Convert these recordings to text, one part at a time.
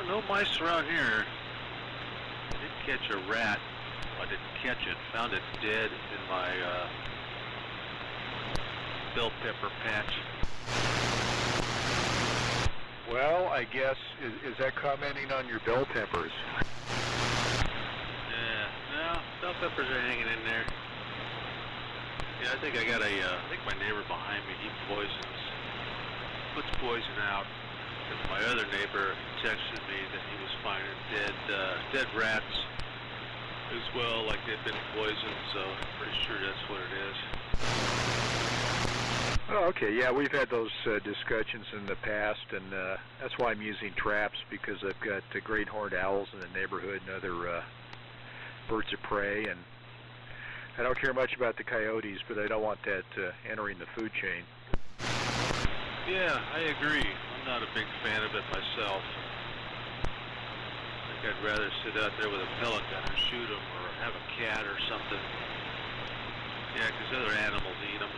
no mice around here. I did catch a rat. I didn't catch it. Found it dead in my bell pepper patch. Well, I guess, is that commenting on your bell peppers? Yeah, no, bell peppers are hanging in there. Yeah, I think I got I think my neighbor behind me, he puts poison out. And my other neighbor texted me that he was finding dead rats as well, like they'd been poisoned, so I'm pretty sure that's what it is. Oh, okay. Yeah, we've had those discussions in the past, and that's why I'm using traps, because I've got great horned owls in the neighborhood and other birds of prey, and I don't care much about the coyotes, but I don't want that entering the food chain. Yeah, I agree. I'm not a big fan of it myself. I think I'd rather sit out there with a pellet gun and shoot them, or have a cat or something. Yeah, because other animals eat them.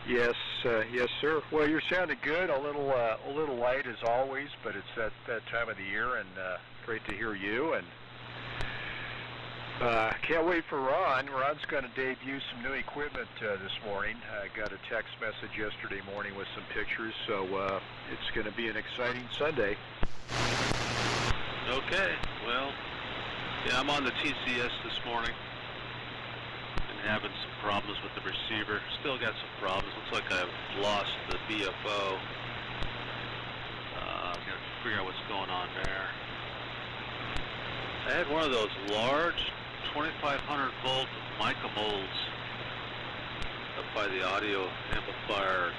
Yes, yes, sir. Well, you're sounding good. A little light as always, but it's that time of the year, and great to hear you. And can't wait for Ron. Ron's going to debut some new equipment this morning. I got a text message yesterday morning with some pictures, so it's going to be an exciting Sunday. Okay. Well, yeah, I'm on the TCS this morning. Having some problems with the receiver. Still got some problems. Looks like I've lost the BFO. Gotta figure out what's going on there. I had one of those large 2500 volt mica molds up by the audio amplifier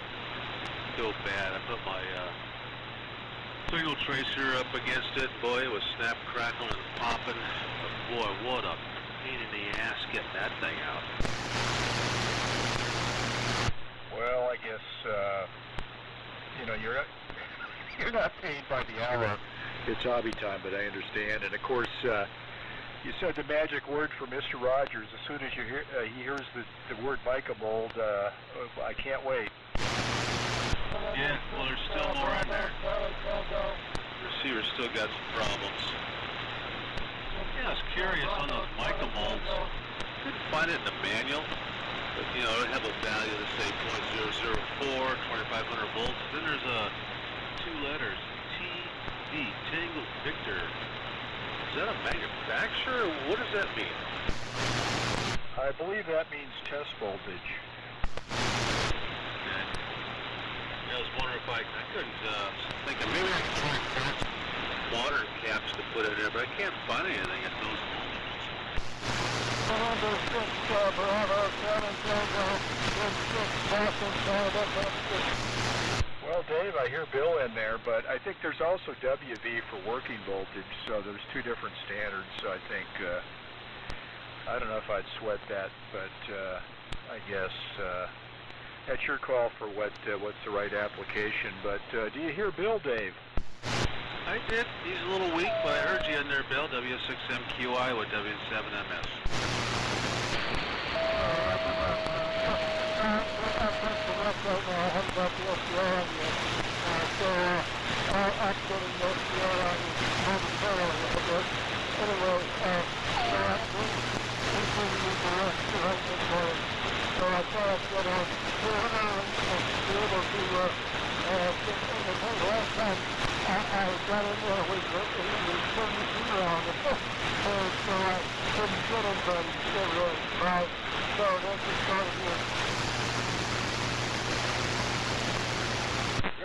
go bad. I put my signal tracer up against it. Boy, it was snap, crackling, and popping. But boy, what a pain in the ass getting that thing out. Well, I guess you're not paid by the hour. It's hobby time, but I understand. And of course, you said the magic word for Mr. Rogers. As soon as he hears the word mica mold, I can't wait. Yeah, well, there's still more in there. The receiver's still got some problems. Yeah, I was curious on those mica molds. Couldn't find it in the manual, but you know, it have a value to say .004, 2500 volts. Then there's two letters, TV, Tango Victor. Is that a manufacturer? What does that mean? I believe that means test voltage. Okay. Yeah, I was wondering if I couldn't think of maybe I could find water caps to put in there, but I can't find anything at those voltages. Well, Dave, I hear Bill in there, but I think there's also WV for working voltage, so there's two different standards. So I think, I don't know if I'd sweat that, but I guess that's your call for what's the right application. But do you hear Bill, Dave? I did. He's a little weak, but I heard you in there, Bill. W6MQI with W7MS.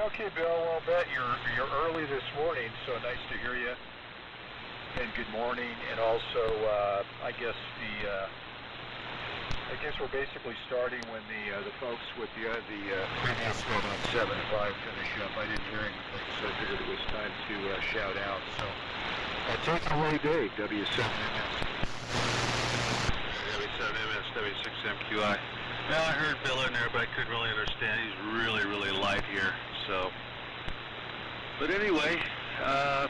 Okay, Bill. Well, bet you're early this morning, so nice to hear you. And good morning. And also, I guess we're basically starting when the folks with the previous one on 7 to 5 finish up. I didn't hear anything, so I figured it was time to shout out. So, take it away, Dave. W7MS. W7MS, W6MQI. Well, I heard Bill in there, but I couldn't really understand. He's really, really light here. So, but anyway, yeah,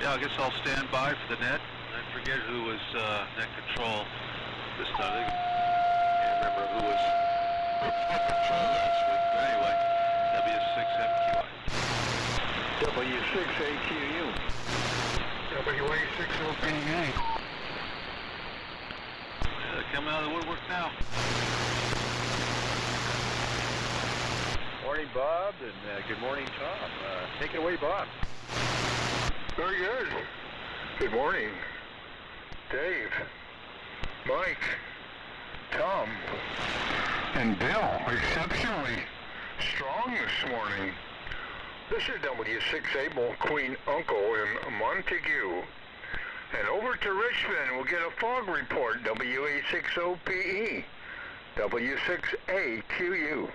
I guess I'll stand by for the net. I forget who was net control this time. I can't remember who was net control last week. But anyway, W6MQI. W6AQU. WA60PE. Yeah, coming out of the woodwork now. Morning, Bob, and good morning, Tom. Take it away, Bob. Very good. Good morning, Dave, Mike, Tom, and Bill. Exceptionally strong this morning. This is W6 Able Queen Uncle in Montague. And over to Richmond, we'll get a fog report, WA60PE, W6AQU.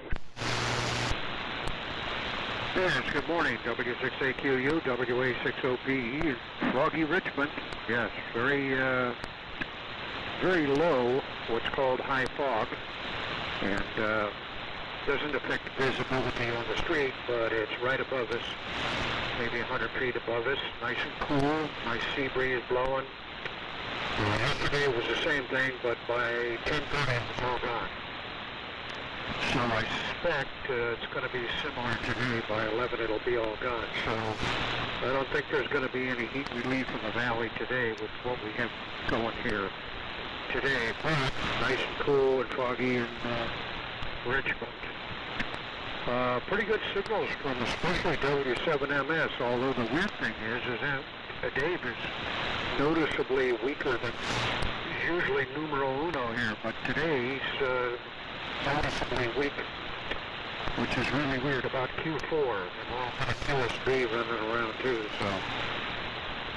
Yes, good morning, W6AQU, WA60PE, foggy Richmond. Yes, very low, what's called high fog, and doesn't affect visibility on the street, but it's right above us, maybe 100 feet above us, nice and cool, nice sea breeze blowing. Yesterday was the same thing, but by 10:30 it was all gone. So I suspect it's going to be similar today. By 11 it'll be all gone. So I don't think there's going to be any heat relief in the valley today with what we have going here today. But nice and cool and foggy in Richmond. Pretty good signals from especially W7MS, although the weird thing is that Dave is noticeably weaker than he's usually numero uno here, but today he's noticeably weak, which is really weird about Q4, and all kind of QSB running around too, so.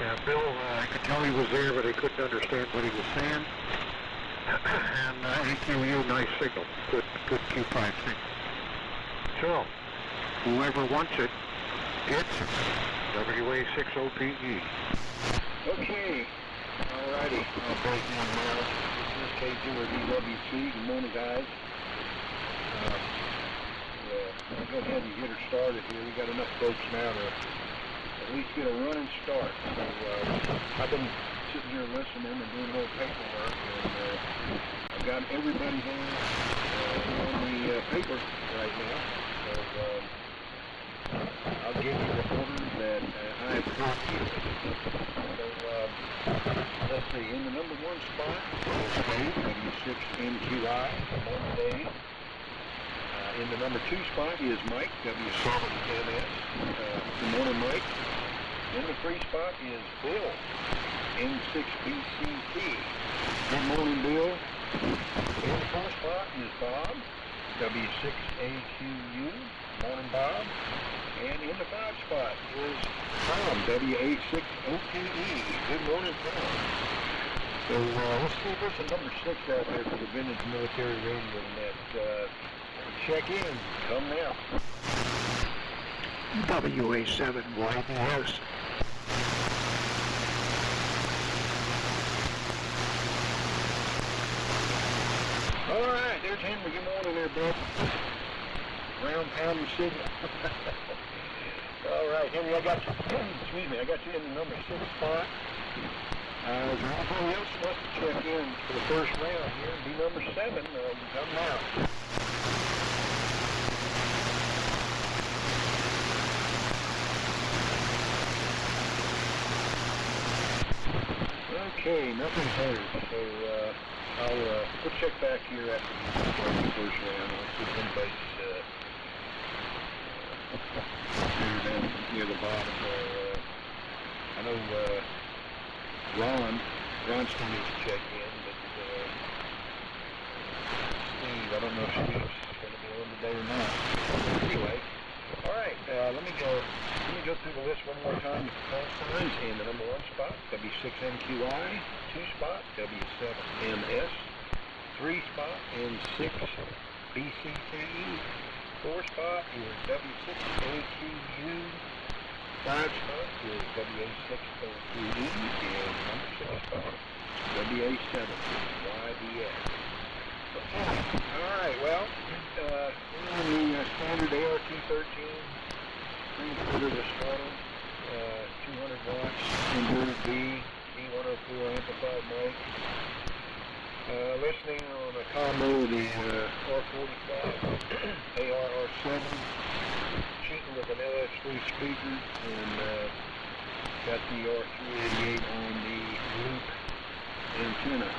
Yeah, Bill, I could tell he was there, but I couldn't understand what he was saying. And AQU, nice signal, good Q5 signal. So, whoever wants it, gets it. WA60PE. Okay, alrighty. This is K0DWC. Good morning, guys. I'll go ahead and get her started here. We got enough folks now to at least get a running start. So I've been sitting here listening and doing a little paperwork, and I've got everybody there on the paper right now. So I'll give you the orders that I have got here. So let's see, in the number 1 spot is Dave, W6NQI, good morning, Dave. In the number 2 spot is Mike, W7MS, good morning, Mike. In the 3 spot is Bill, N6BCT, good morning, Bill. In the 4 spot is Bob, W6AQU, morning, Bob. And in the 5 spot is Tom, W86OPE, good morning, Tom. So let's see if there's a number 6 out there for the Vintage Military Radio Net. Check in, come now. WA7 YBS. All right, there's Henry. Good morning there, bud. Round pound your signal. All right, Henry, I got you. Excuse me, I got you in the number 6 spot. Is there anybody else wants to check in for the first round here and be number 7? You come now. Okay, nothing's heard, so we'll check back here after the first round. I'll see if anybody's down near the bottom there. I know Ron still needs to check in, but Steve, I don't know if Steve's going to be on today or not. Anyway, all right, let me go through the list one more time with the call signs. In the number 1 spot, W6NQI, 2 spot, W7MS, 3 spot, N6BCTE, 4 spot is W6AQU, 5 spot is WA60PE, and number 6 spot, WA7YBS. Okay, all right, well, we're on the standard ART-13 3-quarter this morning, 200 watts, inverted B, D104 amplified mic. Listening on a combo of the R45, ARR7, cheating with an LS3 two speakers, and got the R388 on the loop antenna.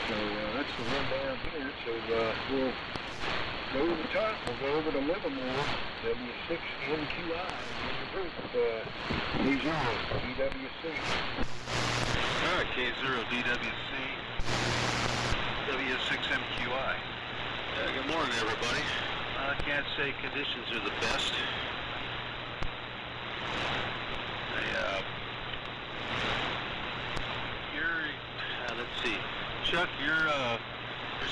So that's the one down here. So we'll go to the top. We'll go over to Livermore, W6MQI, K0DWC. All right, K0DWC, W6MQI. Good morning, everybody. I can't say conditions are the best. Let's see, Chuck, you're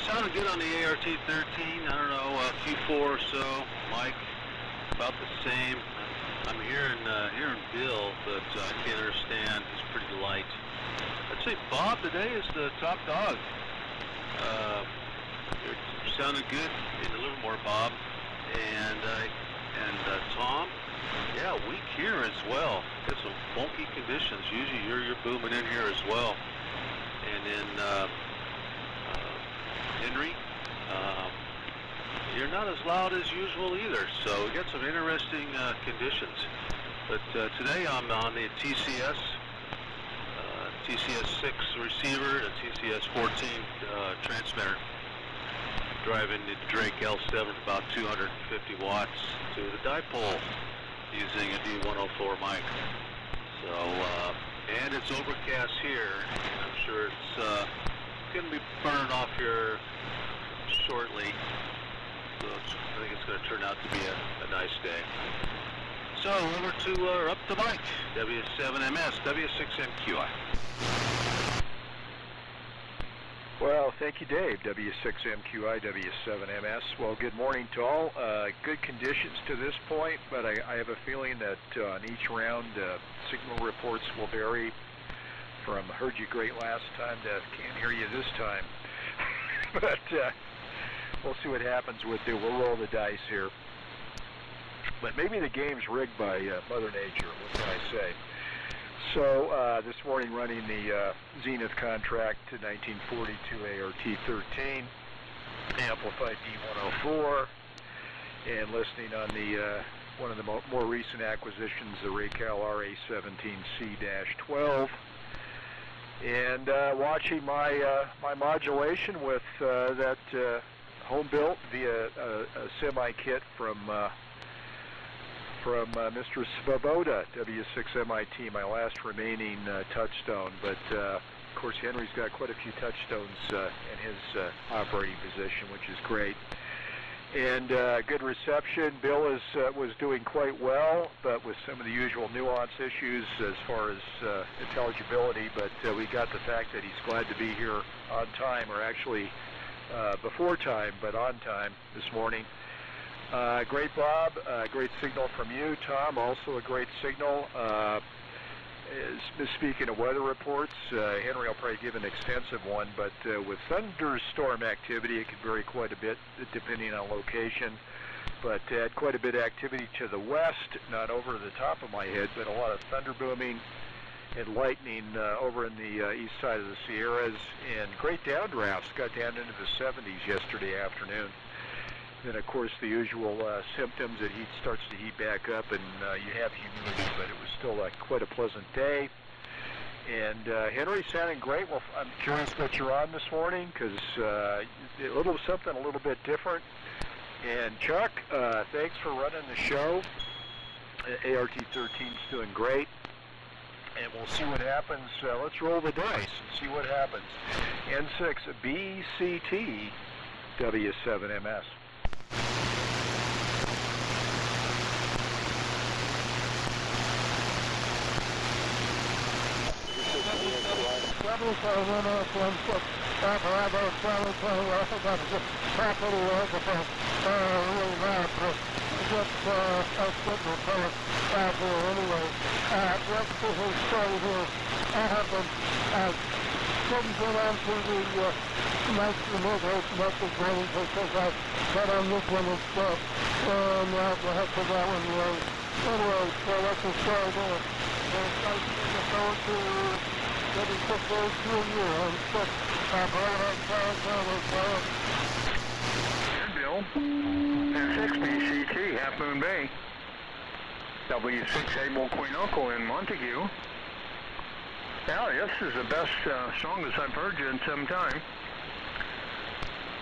sounding good on the ART-13. I don't know, Q4 or so. Mike, about the same. I'm hearing Bill, but I can't understand. He's pretty light. I'd say Bob today is the top dog. You're sounding good in the Livermore, Bob, and Tom. Yeah, weak here as well. Got some funky conditions. Usually you're booming in here as well. And then Henry, you're not as loud as usual either. So we got some interesting conditions. But today I'm on the TCS 6 receiver, the TCS 14 transmitter, driving the Drake L7 about 250 watts to the dipole using a D104 mic. So, and it's overcast here, and I'm sure it's going to be burning off here shortly. So I think it's going to turn out to be a nice day. So over to up to Mike, W7MS, W6MQI. Well, thank you, Dave. W6MQI, W7MS. Well, good morning to all. Good conditions to this point, but I have a feeling that on each round, signal reports will vary from heard you great last time to can't hear you this time. But we'll see what happens with it. We'll roll the dice here. But maybe the game's rigged by Mother Nature. What can I say? So this morning running the Zenith contract to 1942 ART-13, amplified D104, and listening on the one of the more recent acquisitions, the Raycal RA17C-12, and watching my modulation with that home built via a semi kit from Mr. Svoboda, W6MIT, my last remaining touchstone. But, of course, Henry's got quite a few touchstones in his operating position, which is great. And good reception. Bill was doing quite well, but with some of the usual nuance issues as far as intelligibility. But we got the fact that he's glad to be here on time, or actually before time, but on time this morning. Great, Bob. Great signal from you, Tom. Also a great signal. Speaking of weather reports, Henry will probably give an extensive one, but with thunderstorm activity, it could vary quite a bit depending on location. But had quite a bit of activity to the west, not over the top of my head, but a lot of thunder booming and lightning over in the east side of the Sierras, and great downdrafts. Got down into the 70s yesterday afternoon. Then, of course, the usual symptoms that heat starts to heat back up, and you have humidity, but it was still quite a pleasant day. And Henry sounding great. Well, I'm curious what you're on this morning, because a little something a little bit different. And Chuck, thanks for running the show. ART-13's doing great. And we'll see what happens. Let's roll the dice and see what happens. N6BCT W7MS. Bill, N6BCT, Half Moon Bay. W6 Able Queen Uncle in Montague. Yeah, this is the best, strongest I've heard you in some time.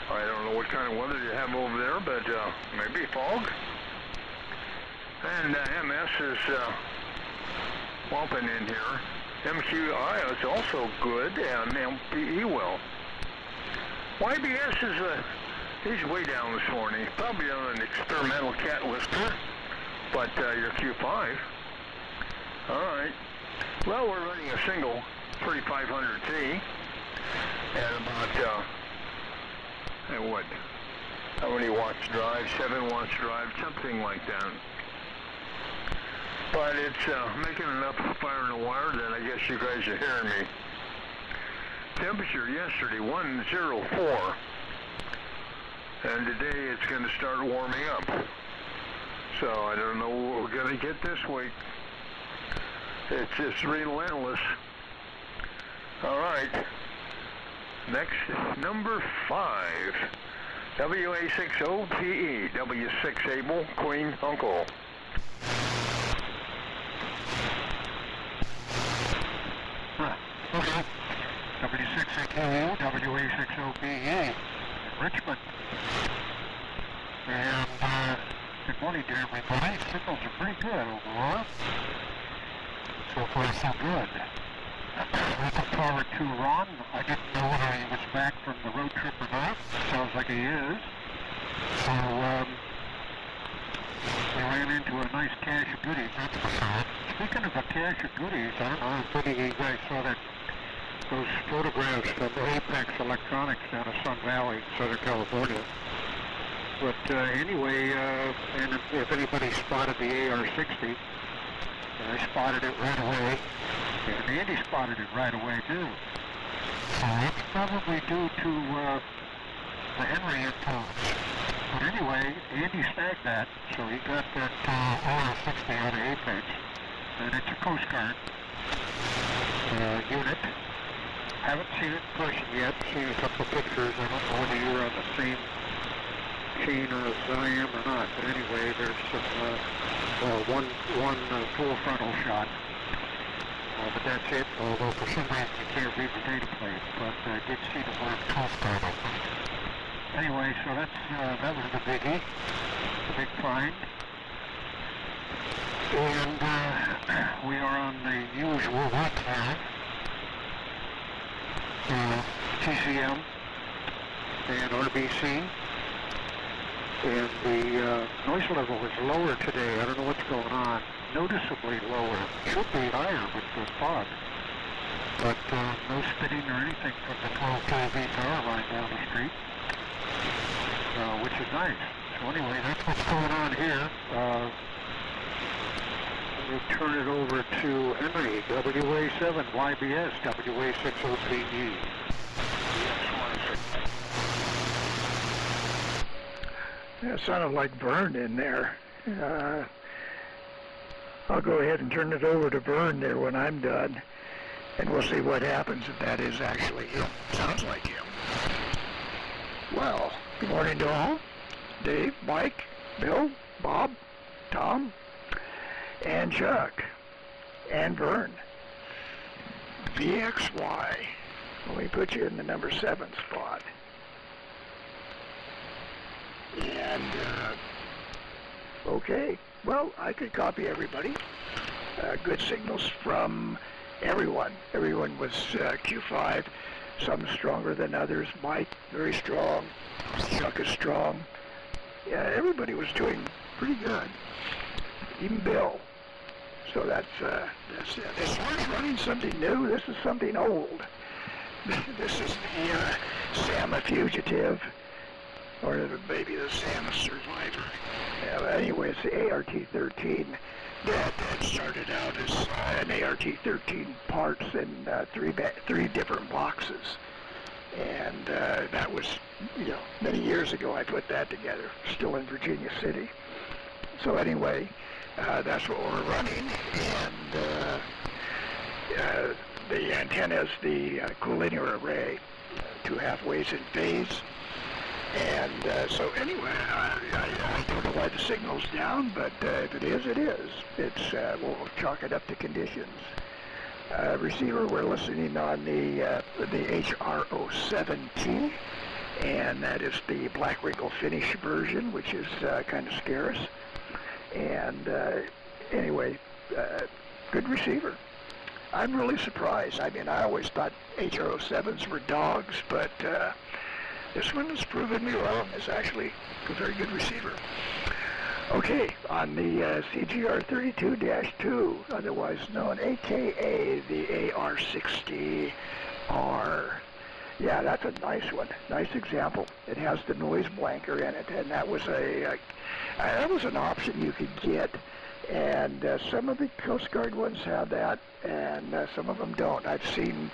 I don't know what kind of weather you have over there, but maybe fog. And MS is bumping in here. MQI is also good, and MPE well. YBS is he's way down this morning. He's probably on an experimental cat lister, but your Q5. All right. Well, we're running a single 3500T at about what? How many watts drive? 7 watts drive, something like that. But it's making enough fire in the wire that I guess you guys are hearing me. Temperature yesterday 104, and today it's going to start warming up. So I don't know what we're going to get this week. It's just relentless. All right. Next, number 5. WA6OPE, W6 Able, Queen Uncle. Okay. W6AKU, WA6OPE, Richmond. And good morning to everybody. Signals are pretty good overall. So far, so good. Looking forward to Ron. I didn't know whether he was back from the road trip or not. Sounds like he is. So, we ran into a nice cache of goodies, that's for sure. Speaking of a cache of goodies, I don't know if any of you guys saw those photographs from Apex Electronics down in Sun Valley, Southern California. But anyway, and if anybody spotted the AR-60, I spotted it right away, and Andy spotted it right away too. So it's probably due to the Henry influence. But anyway, Andy snagged that, so he got that AR-60 out of Apex, and it's a Coast Guard unit. Haven't seen it in person yet, seen a couple of pictures. I don't know whether you're on the same chain as I am or not, but anyway, there's some, one full frontal shot. But that's it, although for some reason you can't read the data plate, but I did see the word Coast Guard open. Anyway, so that's, that was the biggie, the big find. And we are on the usual route now. TCM and RBC, and the noise level is lower today. I don't know what's going on. Noticeably lower. Should be higher with the fog, but no spitting or anything from the 12 kV power line down the street, which is nice. So anyway, that's what's going on here. We'll turn it over to Henry, WA7 YBS, WA6 OPE. It sounded like Vern in there. I'll go ahead and turn it over to Vern there when I'm done, and we'll see what happens if that is actually him. Sounds like him. Well, good morning to all. Dave, Mike, Bill, Bob, Tom, and Chuck, and Vern. VXY. Let me put you in the number 7 spot. And, okay. Well, I could copy everybody. Good signals from everyone. Everyone was Q5, some stronger than others. Mike, very strong. Chuck is strong. Yeah, everybody was doing pretty good. Even Bill. So that's it. As far as running something new, this is something old. This is the Sama Fugitive, or maybe the Sama Survivor. Anyway, it's the ART-13 that started out as an ART-13 parts in three different boxes. And that was, many years ago I put that together, still in Virginia City. So anyway, that's what we're running, and the antenna is the collinear array, 2 halfways in phase, And so anyway, I don't know why the signal's down, but if it is, it is. We'll chalk it up to conditions. Receiver, we're listening on the HRO7T, and that is the Black Wrinkle Finish version, which is kind of scarce. And anyway, good receiver. I'm really surprised. I mean, I always thought HRO7s were dogs, but this one has proven me wrong. It's actually a very good receiver. Okay, on the CGR32-2, otherwise known, aka the AR60R. Yeah, that's a nice one. Nice example. It has the noise blanker in it, and that was an option you could get. And some of the Coast Guard ones have that, and some of them don't. I've seen,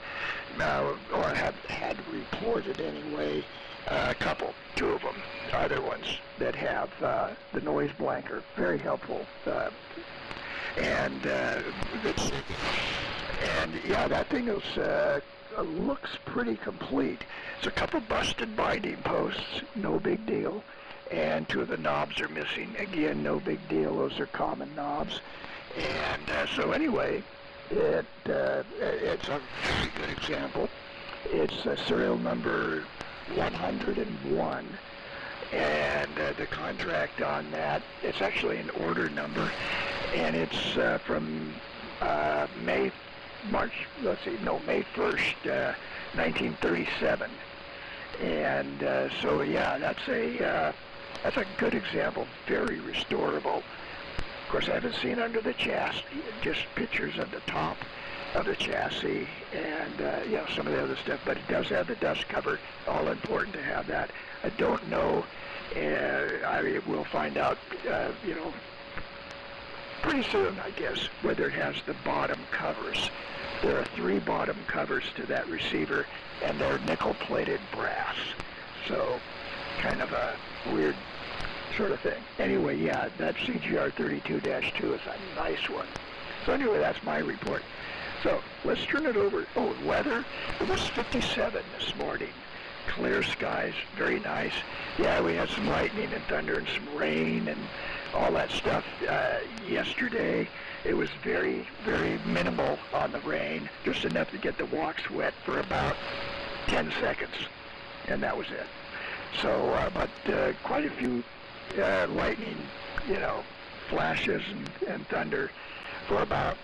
or have had reported anyway, a couple, two of them, other ones that have the noise blanker. Very helpful. And good. And yeah, that thing is looks pretty complete. It's a couple busted binding posts, no big deal. And two of the knobs are missing. Again, no big deal. Those are common knobs. And so anyway, it's a very good example. It's serial number 101. And the contract on that, it's actually an order number. And it's from May 1st, 1937. And so yeah, that's a good example, very restorable. Of course, I haven't seen under the chassis, just pictures of the top of the chassis and some of the other stuff, but it does have the dust cover, all important to have that. I don't know, we'll find out, pretty soon, I guess, whether it has the bottom covers. There are 3 bottom covers to that receiver, and they're nickel-plated brass, so kind of a weird sort of thing. Anyway, yeah, that CGR32-2 is a nice one. So anyway, that's my report. So let's turn it over. Oh, weather. It was 57 this morning. Clear skies, very nice. Yeah, we had some lightning and thunder and some rain and all that stuff yesterday. It was very, very minimal on the rain, just enough to get the walks wet for about 10 seconds, and that was it. So, but quite a few lightning, flashes and thunder for about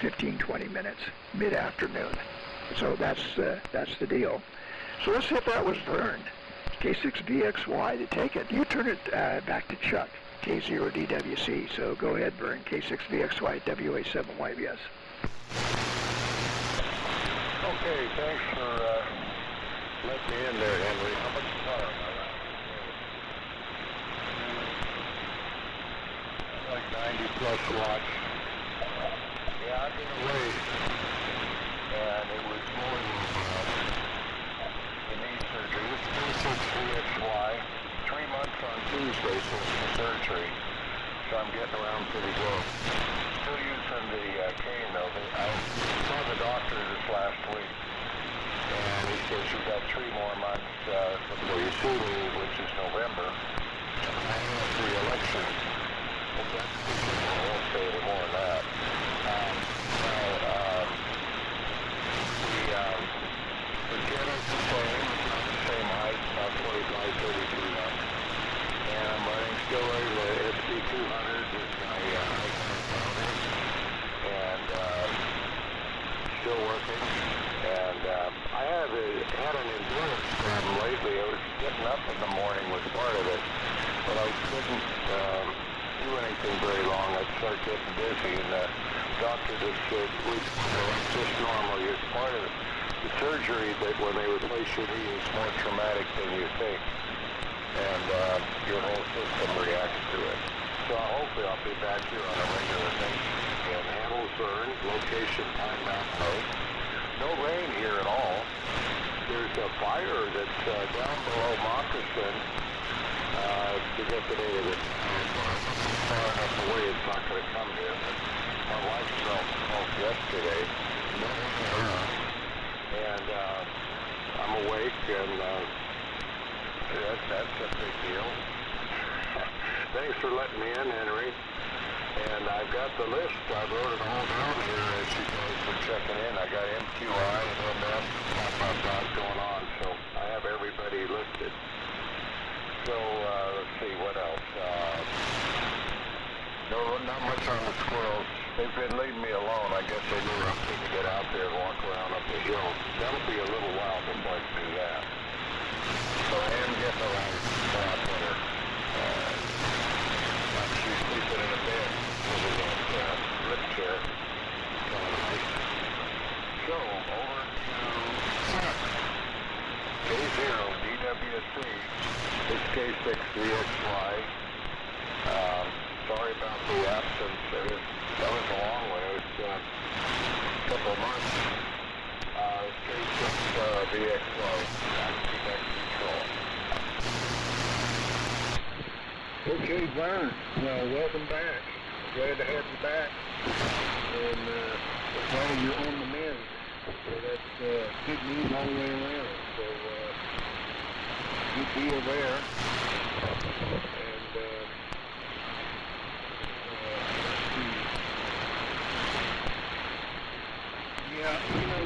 15, 20 minutes, mid-afternoon. So that's the deal. So let's see if that was Vern. K6VXY to take it. You turn it back to Chuck, K0DWC. So go ahead, Vern, K6VXY, WA7YBS. Okay, thanks for letting me in there, Henry. How much time am I on? Like 90 plus watts. Yeah, I've been away, and it was more the knee surgery. This is K6VXY, 3 months on Tuesday since the surgery, so I'm getting around pretty good. Still using the cane though. I saw the doctor this last week, and he says you've got 3 more months before you see me, which is November. I have the election. Well, that's I won't say any more than that. The ghetto's the same height, about 25, 33 now. And I'm running still running the SB200 with my and still working. And I had an endurance problem lately. I was getting up in the morning was part of it, but I couldn't do anything very long. I'd start getting dizzy, and the doctor just said, it's just normal. It's part of the surgery that when they replace your knee is more traumatic than you think, and your whole system reacts to it. So hopefully I'll be back here on a regular basis again. Handles burned, location time out note. No rain here at all. There's a fire that's down below Moccasin to get the data that's far enough away it's not going to come here. My wife smelled smoke yesterday. And I'm awake and That's a big deal. Thanks for letting me in, Henry. And I've got the list. I wrote it all down here as you guys were checking in. I got MQI and MS going on, so I have everybody listed. So let's see, what else? No, not much on the squirrels. They've been leaving me alone. I guess they knew I was going to get out there and walk around up the hill. That'll be a little while before I can do that. So I am getting around out there. She's sleeping in a bed over that lift chair. Kind of nice. So, over to K0DWC. It's K6DXY. Sorry about the absence. That was a long one. It was a couple of months. K6DXY. Back to control. Okay, Vern. Well, welcome back. Glad to have you back. And glad you're on the mend. So that's good news all the way around. So good deal there. And yeah, you know,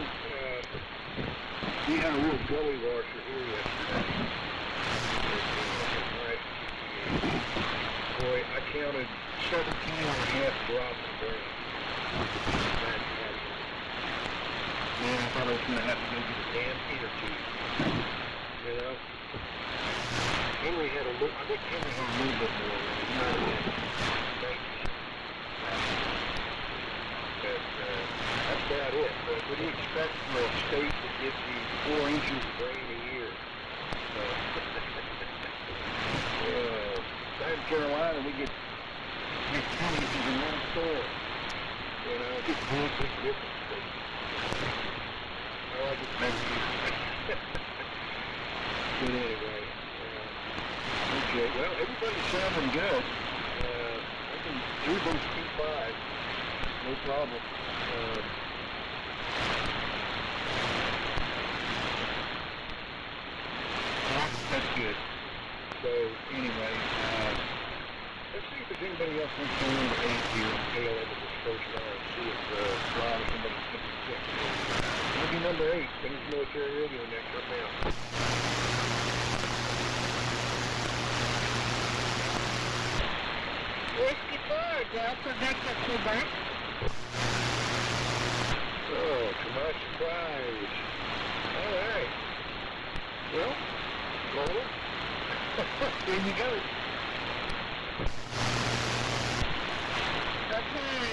we had a real gully washer here yesterday. Boy, I counted 17 and a half drops of rain. Man, I thought I was going to have to go get a damn heater tube. You know? Henry had a little, I think Henry had a little bit more rain. You know, but that's about it. But what do you expect for a state that gives you 4 inches of rain a year? So, in Carolina, we get 10 inches in one storm. You know, it's big, big difference. I like it better here. But anyway, okay. Well, everybody's sounding good. I can do those 2.5. No problem. That's good. So, anyway, let's see if there's anybody else wants to go into 8 here and tail end of this first line. See if Rob or somebody's going to be checking in. It'll be number 8, Finish Military Radio next up now. Whiskey 4, Delta Victor, Quebec. Oh, to my surprise. All right. Well, Carla. There you go. Okay,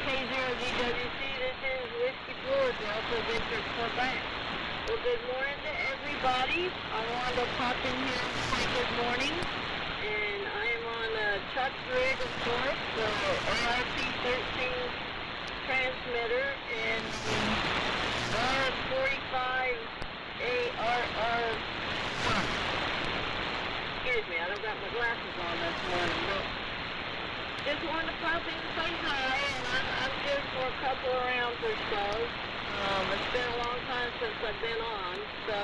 K0DWC, this is Whiskey 4, Delta Victor, Quebec. Well, good morning to everybody. I wanted to pop in here and say good morning. And I am on Chuck's rig, of course, the ARP-13 transmitter, and R45 ARR. Excuse me, I don't got my glasses on this morning, but just wanted to pop in and say hi, and I'm good for a couple of rounds or so. It's been a long time since I've been on, so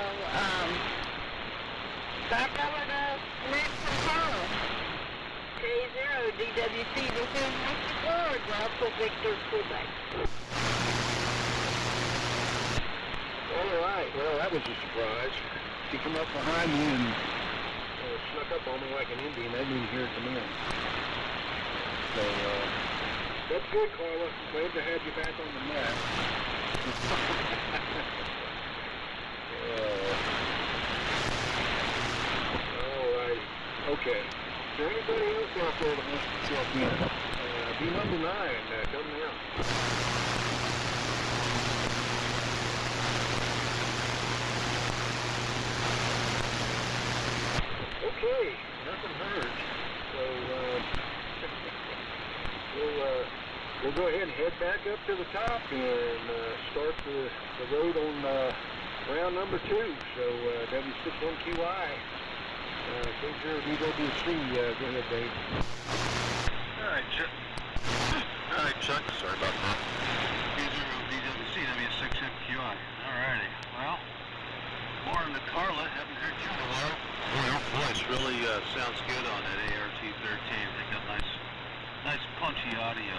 back over to Nick from Carla. K0DWC, this is Whiskey 4, Delta Victor, Quebec. All right, well, that was a surprise. She came up behind me and snuck up on me like an Indian. I didn't even hear it come in. So, that's good, Carla. Glad to have you back on the map. All right. Okay. Is there anybody else out there that wants to check in? Be number 9. Come now. Okay, nothing heard. So we'll go ahead and head back up to the top and start the road on round number 2. So W6MQI, K0DWC, go ahead, Dave. All right, Chuck. Sorry about that. K0DWC, W6MQI. All righty. Well, morning to Carla. Haven't heard you in a while. Well, audio.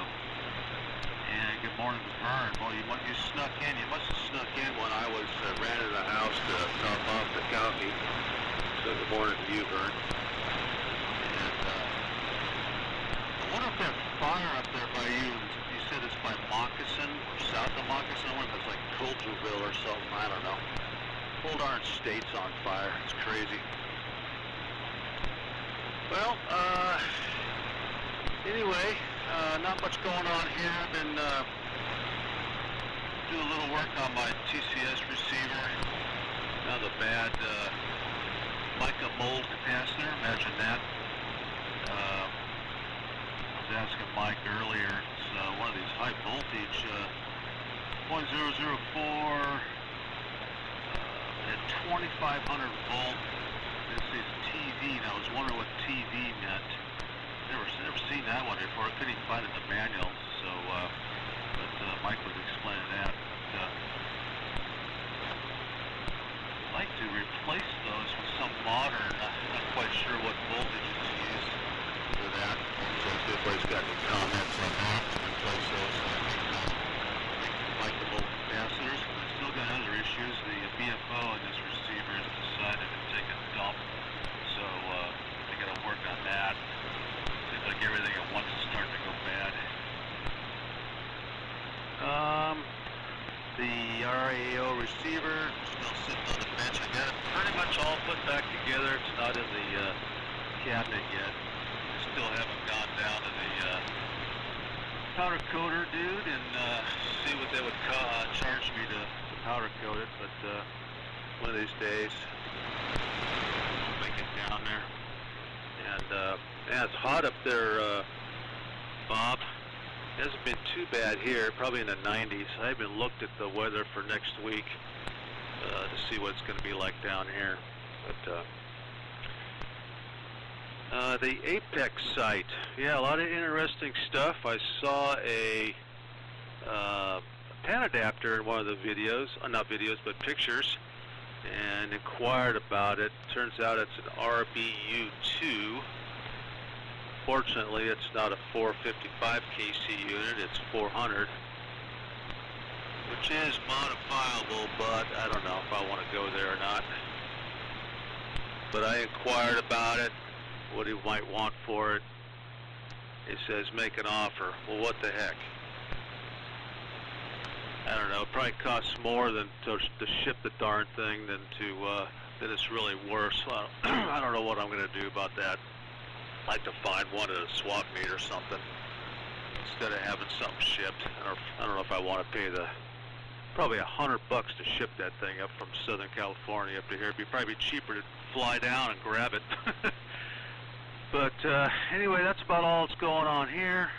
And good morning to Vern. Boy, you snuck in. You must have snuck in when I was renting a house to top off the county. So good morning to you, Vern. And I wonder if that fire up there by you said it's by Moccasin or south of Moccasin. I wonder if it's like Coulterville or something. I don't know. Whole darn state's on fire. It's crazy. Well, anyway, not much going on here. I've been doing a little work on my TCS receiver. Now the bad mica mold capacitor, imagine that. I was asking Mike earlier, it's one of these high voltage 0.004 at 2500 volt. This is TV, and I was wondering what TV meant. Never seen that one before. I couldn't even find it in the manual. So, but Mike was explaining that. I'd like to replace those with some modern. I'm not quite sure what voltage is used for that. So if anybody's got any comments on that, to replace those, like the volt capacitors. But I still got other issues. The BFO in this receiver has decided to take a dump. So I got to work on that. Seems like everything at once is starting to go bad. The RAO receiver still sitting on the bench. I got it pretty much all put back together. It's not in the cabinet yet. I still haven't gone down to the powder coater dude and see what they would charge me to powder coat it. But one of these days, I'll make it down there. And yeah, it's hot up there, Bob. It hasn't been too bad here, probably in the 90s. I haven't looked at the weather for next week to see what it's going to be like down here. But the Apex site, yeah, a lot of interesting stuff. I saw a pan adapter in one of the videos, not videos, but pictures, and inquired about it. Turns out it's an RBU2. Fortunately, it's not a 455 KC unit, it's 400, which is modifiable, but I don't know if I want to go there or not. But I inquired about it, what he might want for it. It says make an offer. Well, what the heck? I don't know, it probably costs more than to ship the darn thing than it's really worth. So I don't know what I'm going to do about that. I'd like to find one at a swap meet or something instead of having something shipped. I don't know if I want to pay probably $100 to ship that thing up from Southern California up to here. It'd probably be cheaper to fly down and grab it. But anyway, that's about all that's going on here.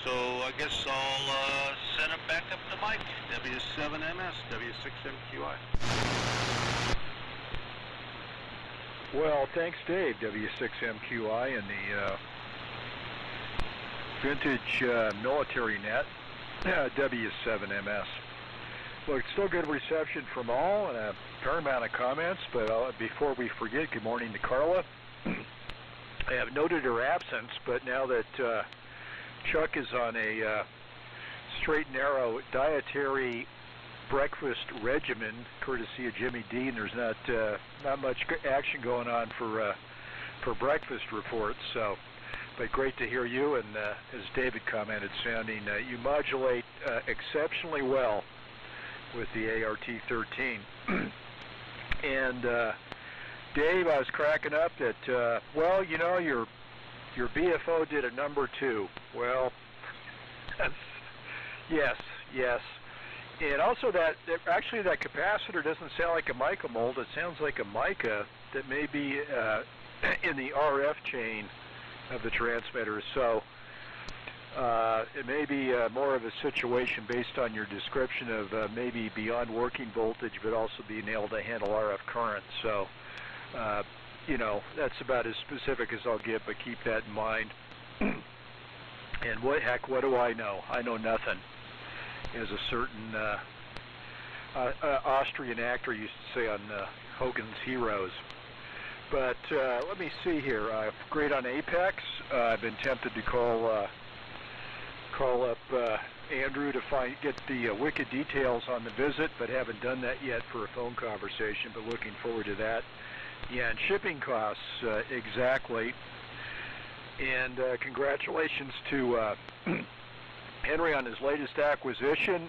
So I guess I'll send it back up to Mike. W7MS, W6MQI. Well, thanks, Dave, W6MQI, and the vintage military net, W7MS. Look, still good reception from all, and a fair amount of comments, but before we forget, good morning to Carla. I have noted her absence, but now that Chuck is on a straight and narrow dietary breakfast regimen, courtesy of Jimmy Dean, there's not much action going on for breakfast reports. So, but great to hear you, and as David commented, sounding you modulate exceptionally well with the ART-13. And Dave, I was cracking up that well, you know, your BFO did a number 2. Well, yes. And also that capacitor doesn't sound like a mica mold. It sounds like a mica that may be in the RF chain of the transmitter. So it may be more of a situation based on your description of maybe beyond working voltage, but also being able to handle RF current. So you know, that's about as specific as I'll get, but keep that in mind. And what do I know? I know nothing. As a certain Austrian actor used to say on Hogan's Heroes. But let me see here. Great on Apex. I've been tempted to call up Andrew to get the wicked details on the visit, but haven't done that yet for a phone conversation, but looking forward to that. Yeah, and shipping costs, exactly. And congratulations to Henry on his latest acquisition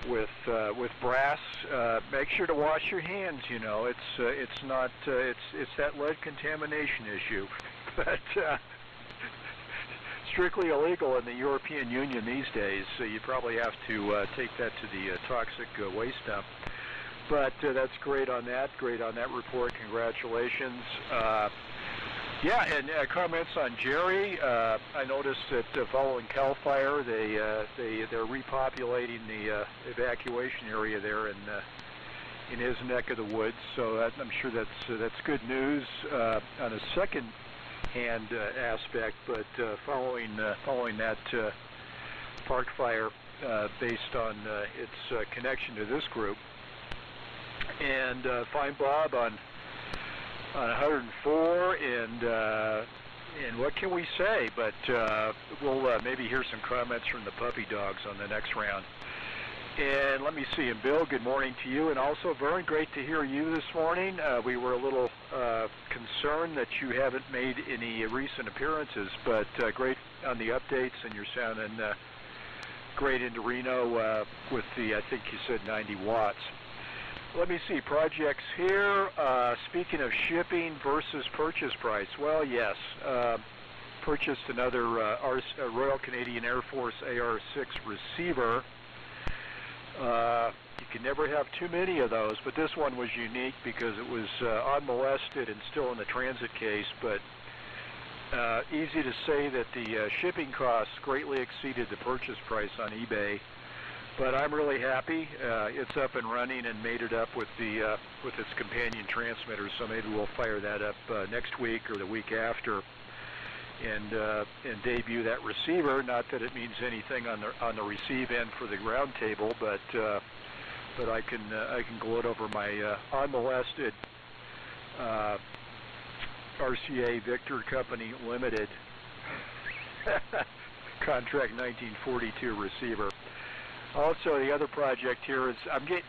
with brass. Make sure to wash your hands. You know, it's not it's that lead contamination issue, but strictly illegal in the European Union these days. So you probably have to take that to the toxic waste dump. But that's great on that. Great on that report. Congratulations. Yeah, and comments on Jerry. I noticed that following Cal Fire, they're repopulating the evacuation area there in his neck of the woods. So I'm sure that's good news on a second-hand aspect. But following that park fire, based on its connection to this group, and find Bob on 104, and what can we say? But we'll maybe hear some comments from the puppy dogs on the next round. And let me see. And Bill, good morning to you, and also Vern, great to hear you this morning. We were a little concerned that you haven't made any recent appearances, but great on the updates, and you're sounding great into Reno with the, I think you said 90 watts. Let me see, projects here. Speaking of shipping versus purchase price, well, yes. Purchased another Royal Canadian Air Force AR-6 receiver. You can never have too many of those, but this one was unique because it was unmolested and still in the transit case, but easy to say that the shipping costs greatly exceeded the purchase price on eBay. But I'm really happy. It's up and running and mated up with its companion transmitter. So maybe we'll fire that up next week or the week after, and debut that receiver. Not that it means anything on the receive end for the ground table, but I can gloat over my unmolested RCA Victor Company Limited contract 1942 receiver. Also, the other project here is I'm get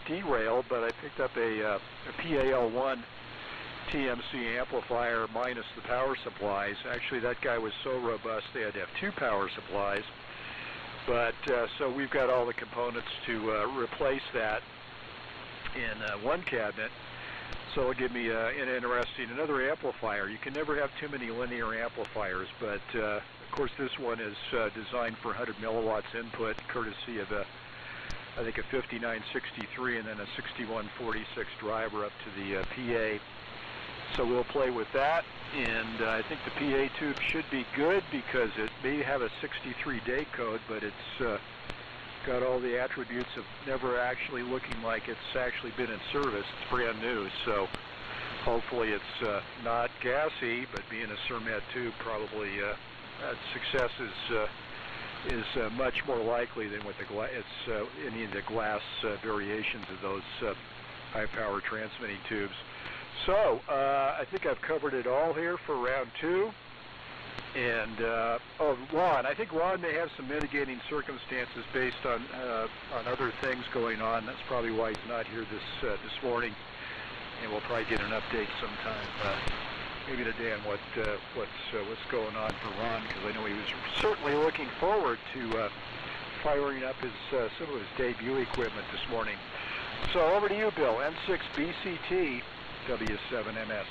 derailed, but I picked up a PAL1 TMC amplifier minus the power supplies. Actually, that guy was so robust they had to have two power supplies. But so we've got all the components to replace that in one cabinet. So it'll give me another amplifier. You can never have too many linear amplifiers, but of course this one is designed for 100 milliwatts input, courtesy of I think a 5963 and then a 6146 driver up to the PA. So we'll play with that, and I think the PA tube should be good because it may have a 63 day code, but it's got all the attributes of never actually looking like it's actually been in service. It's brand new, so hopefully it's not gassy, but being a Cermet tube, probably success is much more likely than with any of the glass variations of those high-power transmitting tubes. So I think I've covered it all here for round two. And Ron, I think Ron may have some mitigating circumstances based on other things going on. That's probably why he's not here this morning. And we'll probably get an update sometime, maybe today, on what's going on for Ron, because I know he was certainly looking forward to firing up some of his debut equipment this morning. So over to you, Bill. M6 BCT W7MS.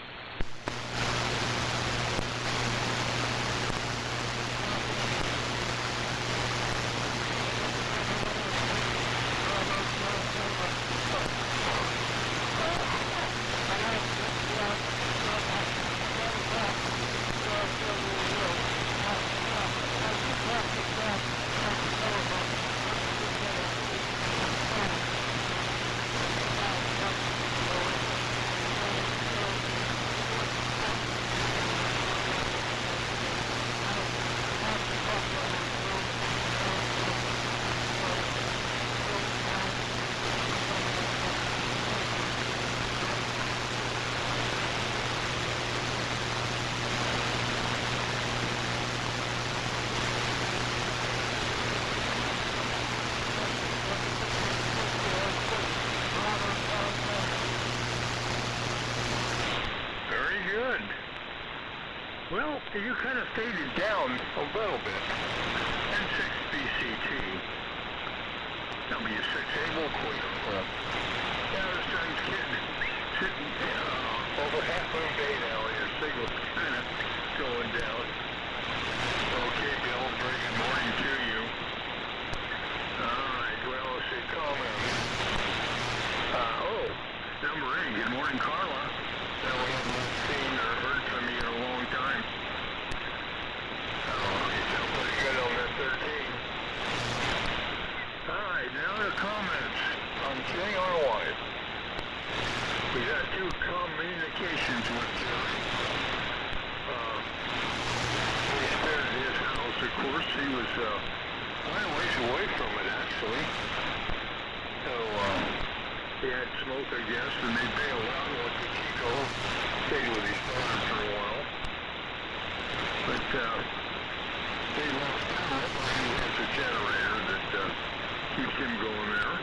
Well, you kind of faded down a little bit. N6 BCT. W6 Able Queen. Yeah, the sun's sitting over half moon day now, and your signal's kind of going down. Okay, Bill, very good morning to you. Alright, well, let's see, comments. Number 8, good morning, Carla. Now we haven't seen or heard from you in a long time. You sound pretty good on that 13. Alright, now the comments on KRY. We got 2 communications with Jerry. We spared his house, of course. He was quite a ways away from it, actually. So, he had smoke, I guess, and they bailed out and went to Chico. Stayed with his father for a while. But, they lost power, but he has a generator that keeps him going there.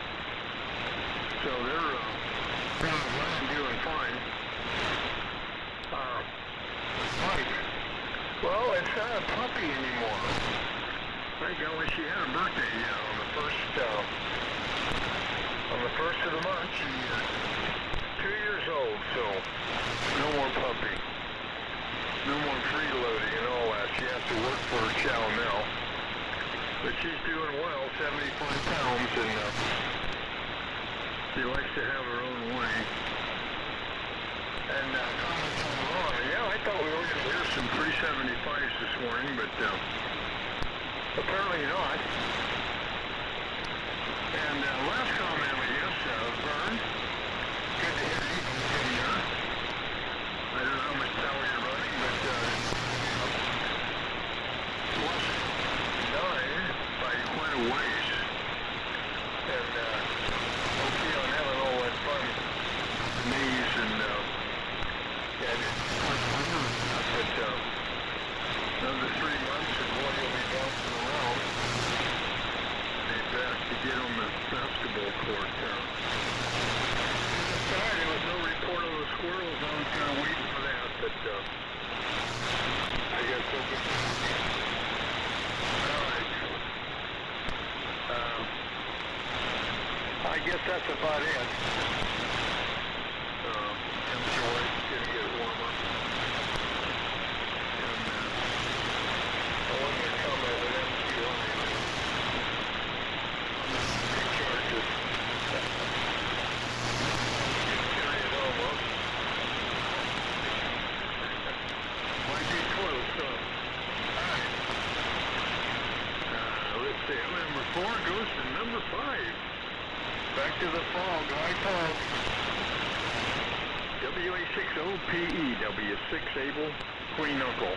So they're doing fine. Mike, well, it's not a puppy anymore. My golly, she had a birthday on the first of the month. She's 2 years old, so no more puppy. No more freeloading and all that. She has to work for her chow now. But she's doing well, 75 pounds, and she likes to have her own way. And comments on Ron. Yeah, I thought we were going to hear some 375s this morning, but apparently not. And last comment, I guess, Vern. Good to hear you from here. I don't know how much power you're running, but plus 9 by quite a ways. And okay on having all that fun. Knees and but another 3 months and boy, you'll be bouncing around. Be best to get on the basketball court there. Sorry, there was no report on the squirrels. I was kind of waiting for that, but I guess we'll get alright. I guess that's about it. Enjoy. It's going to get warmer. And I want to comment with MQI. Big charges. Period almost. Might be close, huh? Alright. Let's see. Number 4 goes to number 5. Back to the fog. High fog. WA6OPE, W6 Able, Queen Uncle.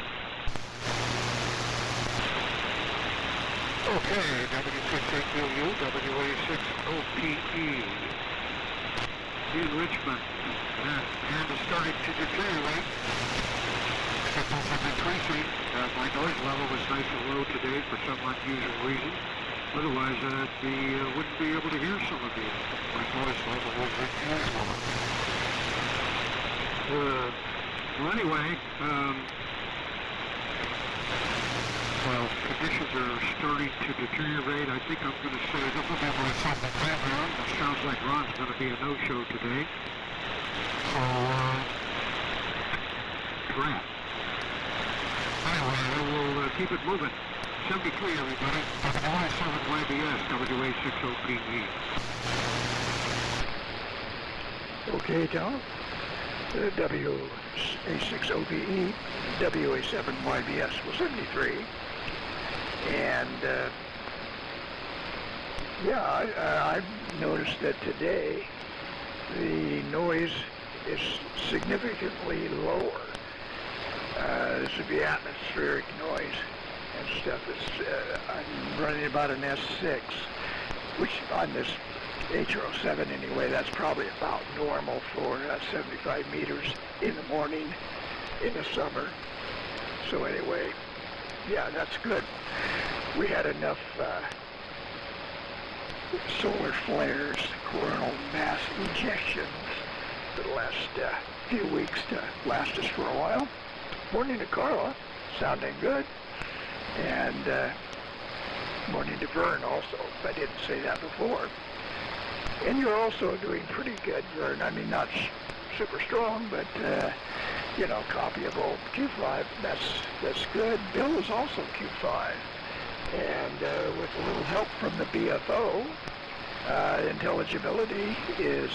Okay, W6AQ, WA6OPE. In Richmond, and is starting to deteriorate. Signals have been increasing. My noise level was nice and low today for some unusual reason. Otherwise, wouldn't be able to hear some of you. My noise level was unusual. Well, anyway, conditions are starting to deteriorate. I think I'm going to say, this will be my second background. It sounds like Ron's going to be a no-show today. So, crap. Anyway, we'll keep it moving. 73, everybody. WI7YBS, WA6OPE. Okay, Tom. WA6OPE, WA7YBS was 73. And, I've noticed that today the noise is significantly lower. This would be atmospheric noise and stuff. I'm running about an S6, which on this H07 anyway, that's probably about normal for 75 meters in the morning in the summer. So anyway, yeah, that's good. We had enough solar flares, coronal mass ejections for the last few weeks to last us for a while. Morning to Carla. sounding good. And morning to Vern also, if I didn't say that before. And you're also doing pretty good, Vern. I mean, not super strong, but, you know, copyable. Q5, that's good. Bill is also Q5. And with a little help from the BFO, intelligibility is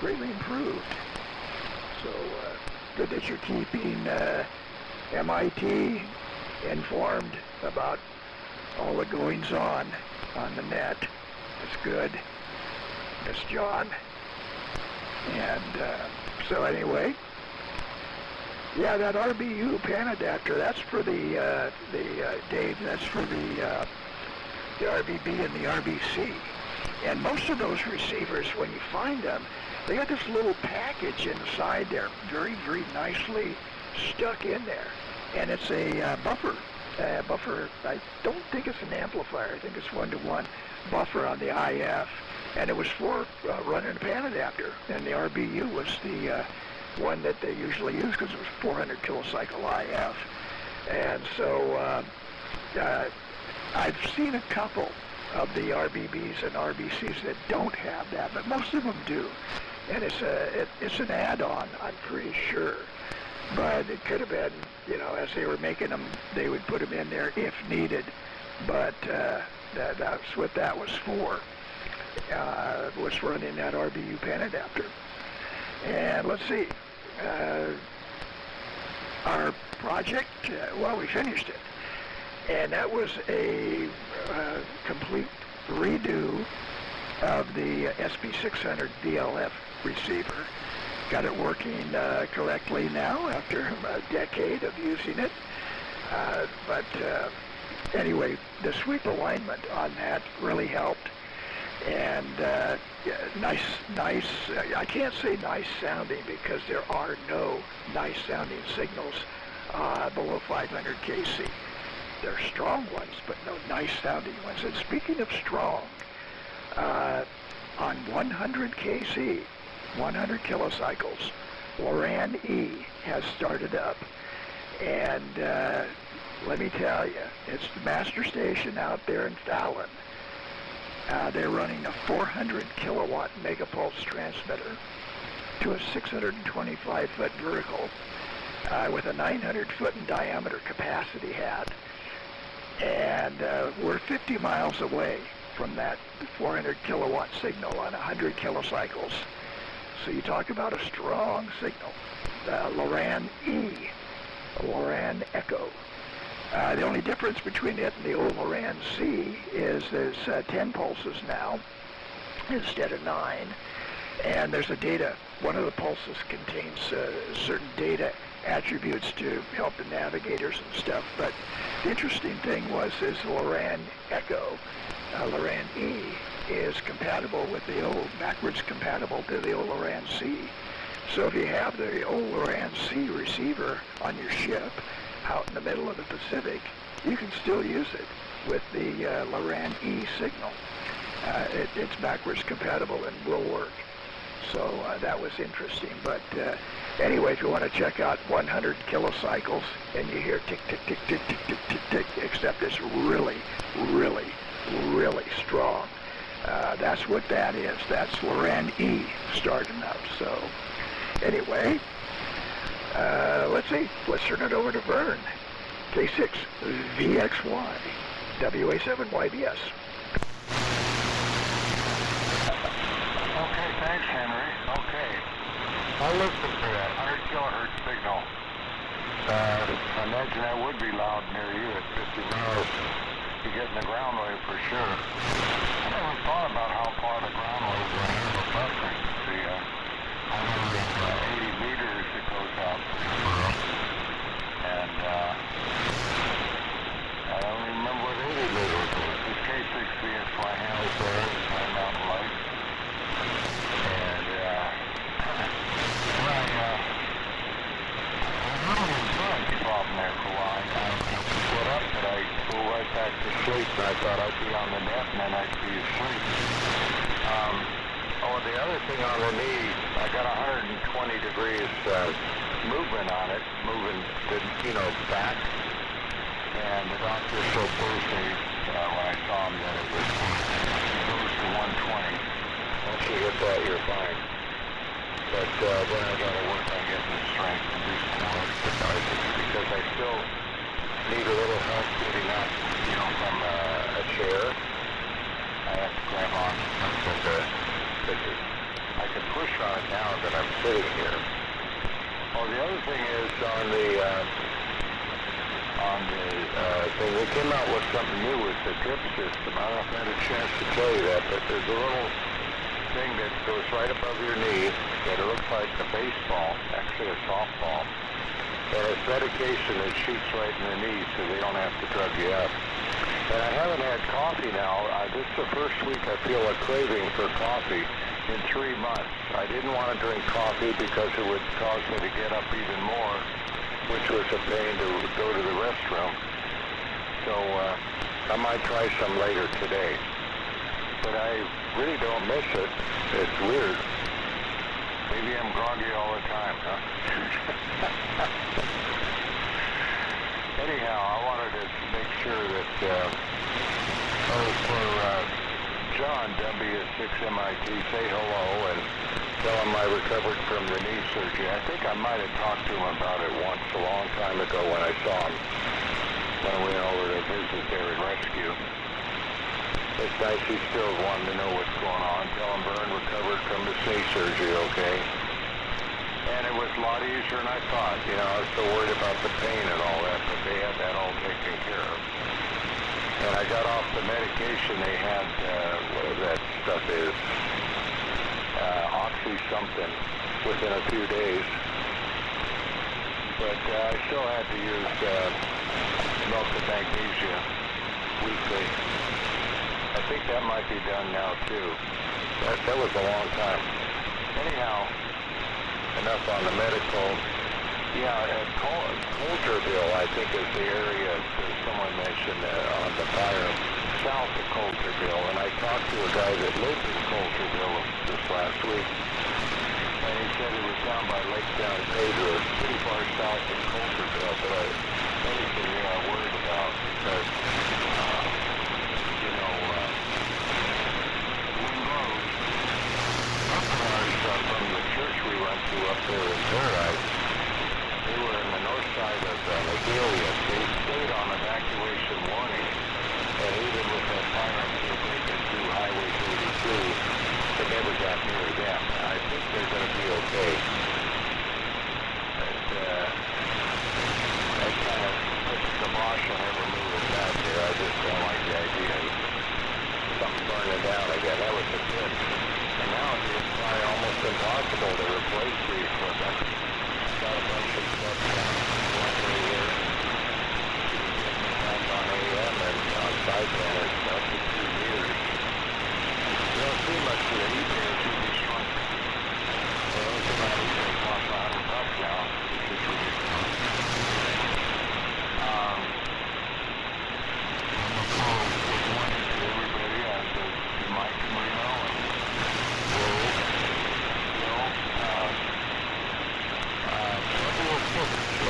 greatly improved. So good that you're keeping MIT informed about all the goings-on the net. That's good. Miss John. And so anyway, yeah, that RBU pan adapter, that's for the Dave, that's for the RBB and the RBC. And most of those receivers, when you find them, they got this little package inside there, very, very nicely stuck in there. And it's a buffer. Buffer, I don't think it's an amplifier. I think it's one-to-one buffer on the IF. And it was for running a pan adapter. And the RBU was the one that they usually use because it was 400 kilocycle IF. And so I've seen a couple of the RBBs and RBCs that don't have that, but most of them do. And it's an add-on, I'm pretty sure. But it could have been, you know, as they were making them, they would put them in there if needed. But that's what that was for, was running that RBU pan adapter. And let's see, our project, well, we finished it. And that was a complete redo of the SP600 DLF receiver. Got it working correctly now after a decade of using it. But anyway, the sweep alignment on that really helped. And nice, I can't say nice sounding because there are no nice sounding signals below 500 kc. They're strong ones, but no nice sounding ones. And speaking of strong, on 100 kc, 100 kilocycles, Loran E has started up. And let me tell you, it's the master station out there in Fallon. They're running a 400 kilowatt megapulse transmitter to a 625 foot vertical with a 900 foot in diameter capacity hat. And we're 50 miles away from that 400 kilowatt signal on 100 kilocycles. So you talk about a strong signal. Loran E, Loran Echo. The only difference between it and the old Loran C is there's 10 pulses now instead of 9. And there's a data. One of the pulses contains certain data attributes to help the navigators and stuff. But the interesting thing is Loran Echo, Loran E, is compatible with the old, backwards compatible to the old Loran C. So if you have the old Loran C receiver on your ship out in the middle of the Pacific, you can still use it with the Loran E signal. It's backwards compatible and will work. So that was interesting. But anyway, if you want to check out 100 kilocycles and you hear tick, tick, tick, tick, tick, tick, tick, tick, except it's really, really, really strong. That's what that is. That's Loran E starting up. So anyway, let's see. Let's turn it over to Vern. K6 VXY, WA7 YBS. Okay, thanks, Henry. Okay. I'll listen for that 100 kilohertz signal. I imagine that would be loud near you at 50 miles. You're getting the ground wave for sure. I never thought about how far the ground wave went in the buffer. The 180 meters it goes out. And I don't even remember what 80 meters was. This K6 VXY handles there, my mountain light. And I really enjoyed the problem there for a while. I split up, but I go right back to sleep. And I thought I'd be on the net and then I'd be asleep. The other thing on the knee, I got 120 degrees movement on it, moving, back. And the doctor said Thursday when I saw him that it was close to 120. Once you hit that, you're fine. But then I got to work on getting the strength and do some more exercises because I still need a little help getting up, you know, from a chair. I have to grab on to something because I can push on it now that I'm sitting here. Oh, the other thing is on the thing, they came out with something new with the drip system. I don't know if I had a chance to tell you that, but there's a little thing that goes right above your knee that it looks like a baseball, actually a softball. And it's medication that shoots right in the knee so they don't have to drug you up. And I haven't had coffee now. This is the first week I feel a craving for coffee in 3 months. I didn't want to drink coffee because it would cause me to get up even more, which was a pain to go to the restroom. So I might try some later today. But I really don't miss it. It's weird. Maybe I'm groggy all the time, huh? Anyhow, I wanted to make sure that, for John, W6MIT, say hello and tell him I recovered from the knee surgery. I think I might have talked to him about it once a long time ago when I saw him, when I went over to visit there in rescue. It's nice he's still wanting to know what's going on. Tell him Vern recovered from his knee surgery, okay? And it was a lot easier than I thought. You know, I was so worried about the pain and all that, but they had that all taken care of. And I got off the medication they had, whatever that stuff is, oxy something, within a few days. But I still had to use milk of magnesia weekly. I think that might be done now too. That was a long time. Anyhow, enough on the medical. Yeah, Coulterville, I think, is the area that someone mentioned on the fire south of Coulterville. And I talked to a guy that lived in Coulterville this last week. And he said it was down by Lake San Pedro, pretty far south of Coulterville. But anything I'm worried about because, you know, wind blows. From the church we went to up there in Paradise, they were in the north side of Magalia. They stayed on evacuation warning, and even with that fire breaking through Highway 32, it never got near them. I think they're going to be okay. That kind of puts the bosh on every move back there. I just don't like the idea of something burning down again. That was a tip. And now it's probably almost impossible to replace the equipment. Got a bunch of stuff down right here. Back on AM and on side panel stuff for 2 years. You don't see much of the e-bears really shrunk. Well, it's about going to cost $100 now, which is ridiculous. I'm going to call good morning to everybody out to Mike Marino and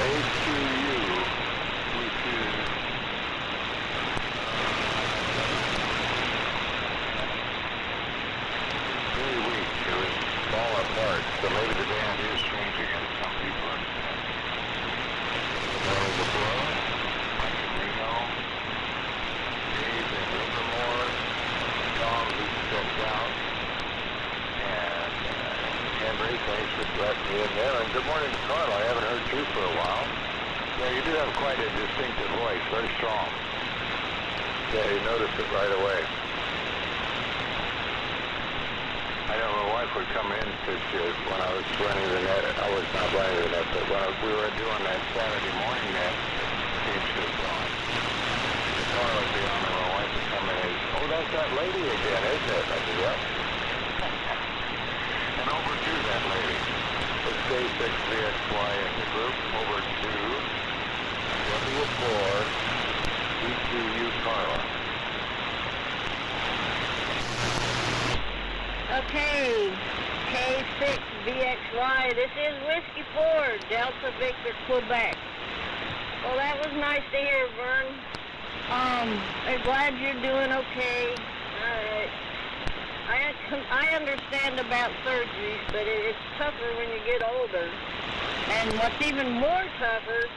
ACU, which is very weak. It was falling apart, so maybe the band is changing and some people are saying. The Blow, Mike Reno, Dave and Livermore, Tom who stepped out, and Henry, thanks for letting me in there. And good morning to Carla. I haven't heard you for a while. Yeah, you do have quite a distinctive voice, very strong. Yeah, you noticed it right away. I know my wife would come in because when I was running the net, I was not running the net, but when we were doing that Saturday morning net, seems to have gone. Carla would be on and my wife would come in and, oh, that's that lady again, isn't it? I said, yep. And over to that lady. It's K6VXY in the group. Over to W4 E2U Carla. Okay, K6VXY, this is Whiskey 4, Delta Victor, Quebec. Well, that was nice to hear, Vern. I'm glad you're doing okay. I understand about surgeries, but it's tougher when you get older. And what's even more tougher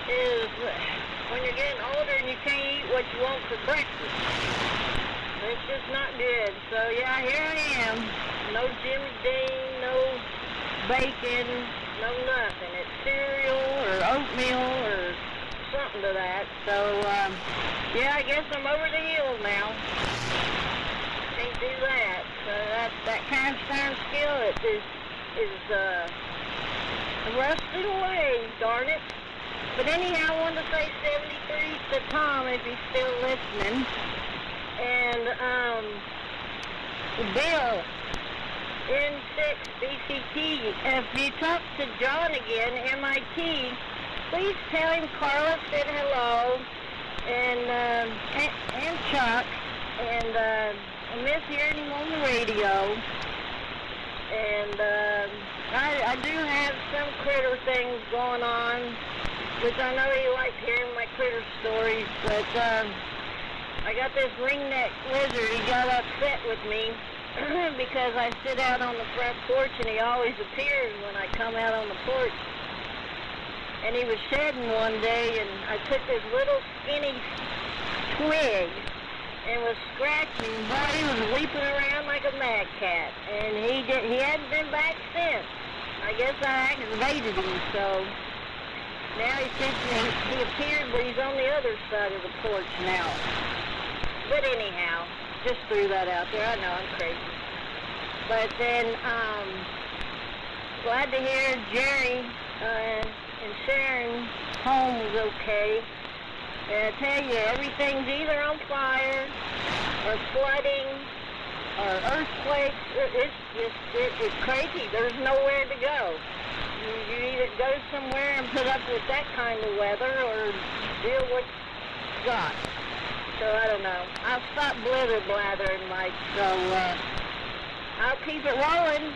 is when you're getting older and you can't eat what you want for breakfast. It's just not good. So yeah, here I am. No Jimmy Dean, no bacon, no nothing. It's cereal or oatmeal or something to that. So yeah, I guess I'm over the hill now. Can't do that. So that cast iron skillet is rusted away, darn it. But anyhow, I wanted to say 73 to Tom if he's still listening. And Bill, N6 BCT, if you talk to John again, MIT, please tell him Carla said hello, and Chuck, and I miss hearing him on the radio. And I do have some critter things going on, which I know he liked hearing my critter stories, but I got this ringneck lizard. He got upset with me because I sit out on the front porch, and he always appears when I come out on the porch. And he was shedding one day, and I took this little skinny twig and was scratching. Boy, he was leaping around like a mad cat, and he hadn't been back since. I guess I aggravated him, so now he appeared, but he's on the other side of the porch now. But anyhow, just threw that out there. I know I'm crazy. But then, glad to hear Jerry and Sharon home was okay. And I tell you, everything's either on fire or flooding or earthquakes. It's crazy. There's nowhere to go. You either go somewhere and put up with that kind of weather or deal with what you got. So I don't know. I'll stop blathering, Mike. So I'll keep it rolling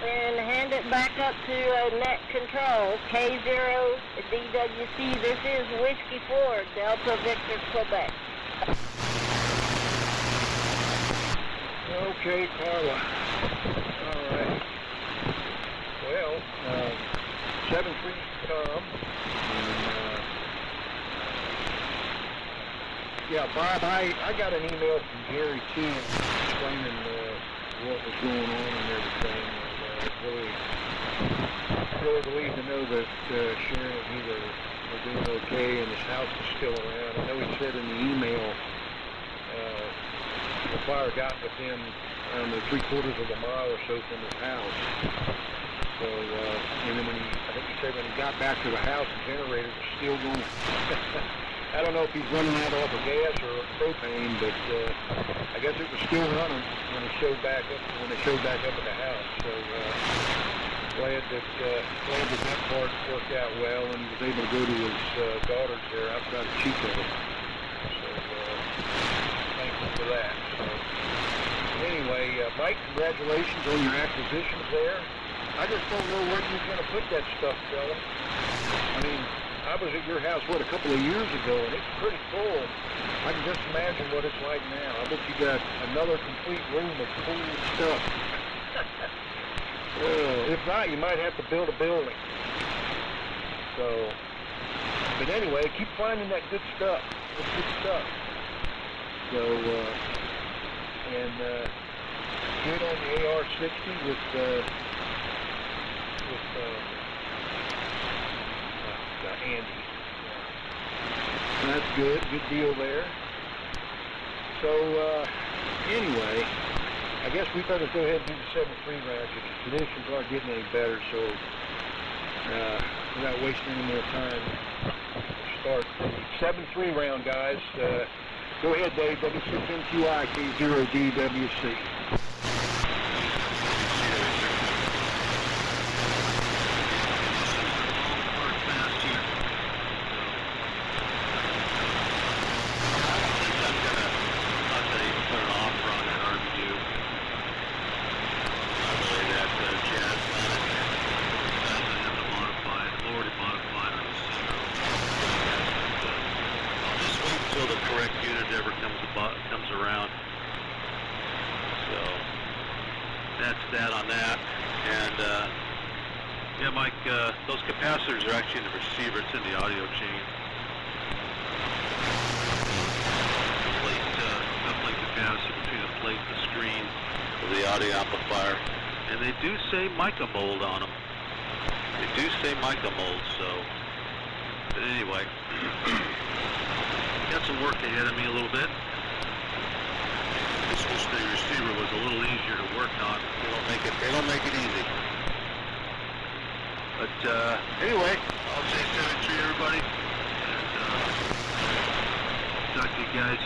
and hand it back up to net control. K0DWC. This is Whiskey 4, Delta Victor, Quebec. Okay, Carla. All right. Well, 7-3 Tom. Yeah, Bob, I got an email from Jerry too, explaining what was going on and everything. Really relieved to know that Sharon and he were doing okay and his house is still around. I know he said in the email the fire got within around 3/4 of a mile or so from his house. So, and then I think he said when he got back to the house, the generator was still going. I don't know if he's running out off of gas or propane, but I guess it was still running when they showed back up at the house. So glad that part worked out well, and he was able to go to his daughters there outside of Chico. So thankful for that. So anyway, Mike, congratulations on your acquisitions there. I just don't know where you're going to put that stuff, fella. I mean, I was at your house, a couple of years ago, and it's pretty full. I can just imagine what it's like now. I bet you got another complete room of cool stuff. If not, you might have to build a building. So, but anyway, keep finding that good stuff. It's good stuff. So, and good on the AR-60 with Andy. That's good. Good deal there. So, anyway, I guess we better go ahead and do the 7-3 rounds. The conditions aren't getting any better, so without wasting any more time, we'll start the 7-3 round, guys. Go ahead, Dave. W6MQI, K0DWC. until the correct unit ever comes around. So that's that on that. And yeah, Mike, those capacitors are actually in the receiver. It's in the audio chain. Uplink capacitor between the plate and the screen of the audio amplifier. And they do say mica mold on them. They do say mica mold, so. But anyway, got some work ahead of me a little bit. This receiver was a little easier to work on. They don't make it easy. But anyway, I'll say 7-3 everybody, and talk to you guys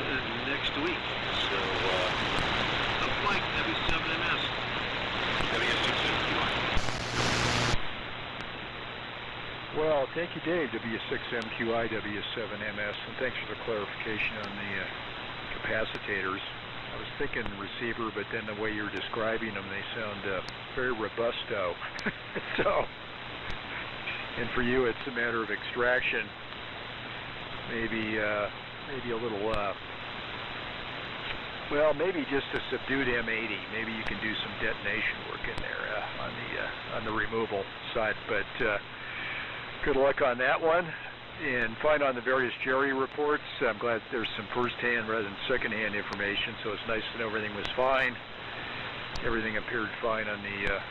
next week. So, uplink W7MS, W6MQI. Well, thank you, Dave, W6MQI, W7MS, and thanks for the clarification on the capacitors. I was thinking receiver, but then the way you're describing them, they sound very robusto. So, and for you, it's a matter of extraction. Maybe a little, well, maybe just a subdued M80. Maybe you can do some detonation work in there on the removal side. But good luck on that one. And fine on the various Jerry reports. I'm glad there's some first-hand rather than second-hand information, so it's nice to know everything was fine. Everything appeared fine on the as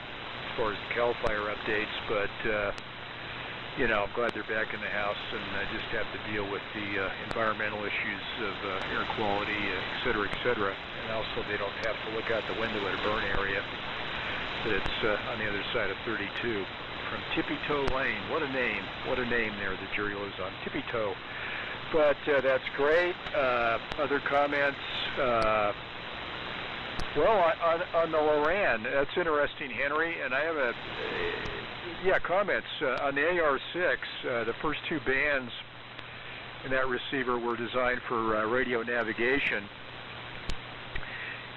far as the CAL FIRE updates, but you know, I'm glad they're back in the house, and I just have to deal with the environmental issues of air quality, et cetera, and also they don't have to look out the window at a burn area, but it's on the other side of 32. From Tippy Toe Lane. What a name there that Jerry lives on, Tippy Toe. But that's great. Other comments? Well, on the Loran, that's interesting, Henry. And I have comments. On the AR6, the first two bands in that receiver were designed for radio navigation.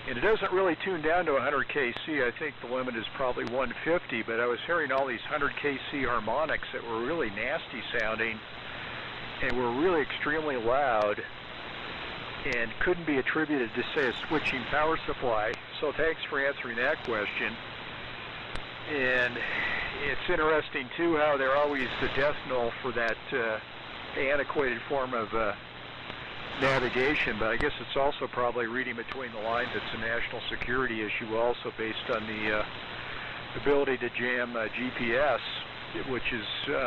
And it doesn't really tune down to 100 kc. I think the limit is probably 150, but I was hearing all these 100 kc harmonics that were really nasty sounding and were really extremely loud and couldn't be attributed to, say, a switching power supply. So thanks for answering that question. And it's interesting, too, how they're always the death knell for that antiquated form of navigation, but I guess it's also probably reading between the lines. It's a national security issue also based on the ability to jam GPS, which is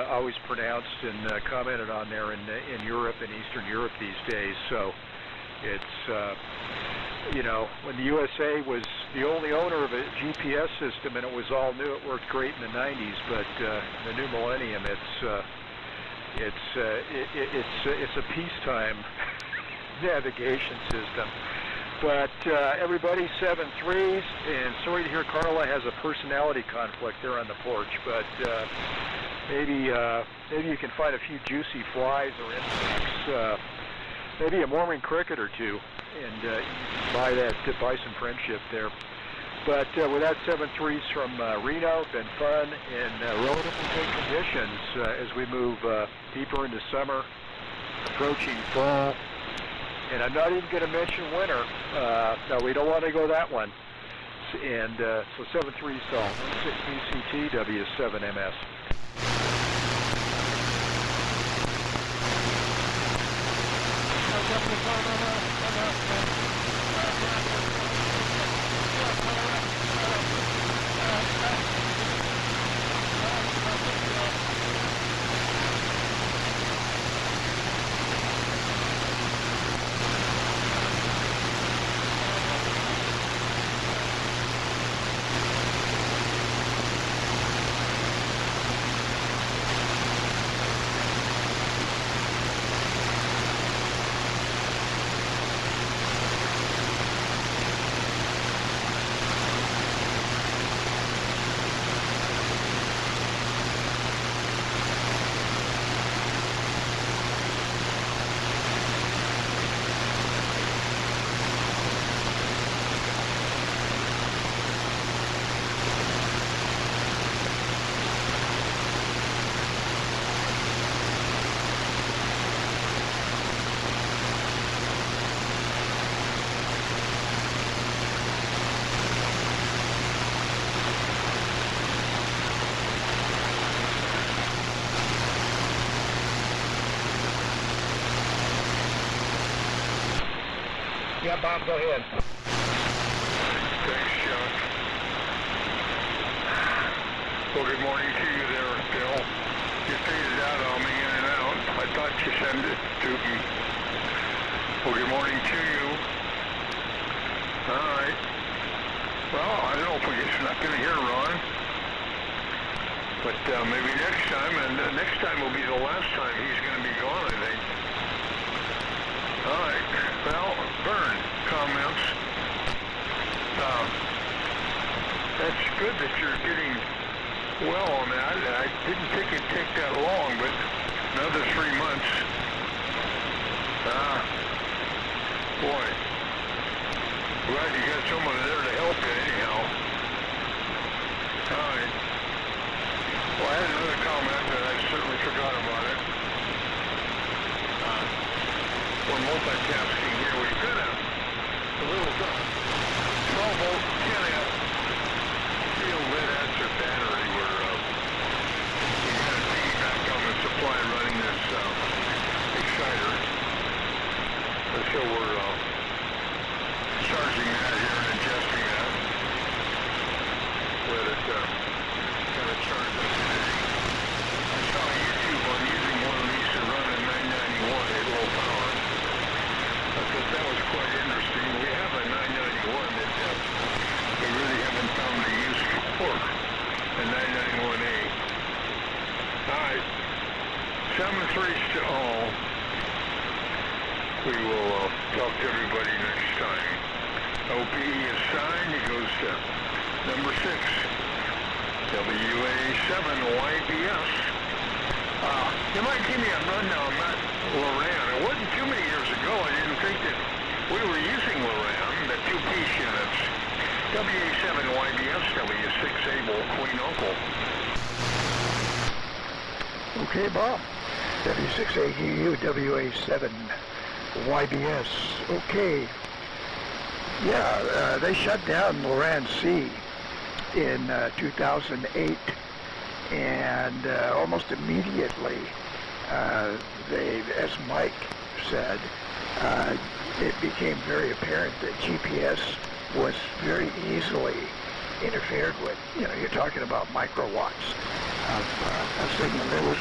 always pronounced and commented on there in Europe and Eastern Europe these days. So it's, you know, when the USA was the only owner of a GPS system and it was all new, it worked great in the 90s, but the new millennium, it's a peacetime navigation system. But everybody, 7-3s, and sorry to hear Carla has a personality conflict there on the porch, but maybe you can find a few juicy flies or insects, maybe a Mormon cricket or two, and you can buy some friendship there. But with that, 7-3s from Reno, been fun in relatively good conditions as we move deeper into summer, approaching fall. And I'm not even going to mention winter. No, we don't want to go that one. And so 7-3 stall, 6 BCT, W7MS. Yeah, Bob, go ahead. Thanks, Chuck. Well, good morning to you there, Bill. You faded out on me in and out. I thought you sent it to me. Well, good morning to you. All right. Well, I don't know if we're not going to hear Ron. But maybe next time, and next time will be the last time he's going to be gone, I think. All right. Well, Vern, comments. That's good that you're getting well on that. I didn't think it'd take that long, but another 3 months. Boy. Glad you got someone there to help you anyhow. All right. Well, I had another comment, and I certainly forgot about it. We're multitasking here. We've got a little 12-volt 10-amp field lead-acid battery. We've got a piggyback on the supply running this exciter. So we're charging that here and adjusting that. Let it kind of charge up today. I saw on YouTube on using one of these to run a 991 at low power. I thought that was quite interesting. We have a 991 that we really haven't found a use for, a 991A. Alright, 7-3 to all. We will talk to everybody next time. OPE is signed. It goes to number 6. WA7YBS. You might give me a rundown on that Loran. It wasn't too many years ago. I didn't think that we were using Loran, the 2-piece units. WA7YBS, W6Able, Queen Uncle. Okay, Bob. W6AU, WA7YBS. Okay. Yeah, they shut down Loran C in 2008, and almost immediately, as Mike said, it became very apparent that GPS was very easily interfered with. You know, you're talking about microwatts of signal. There was,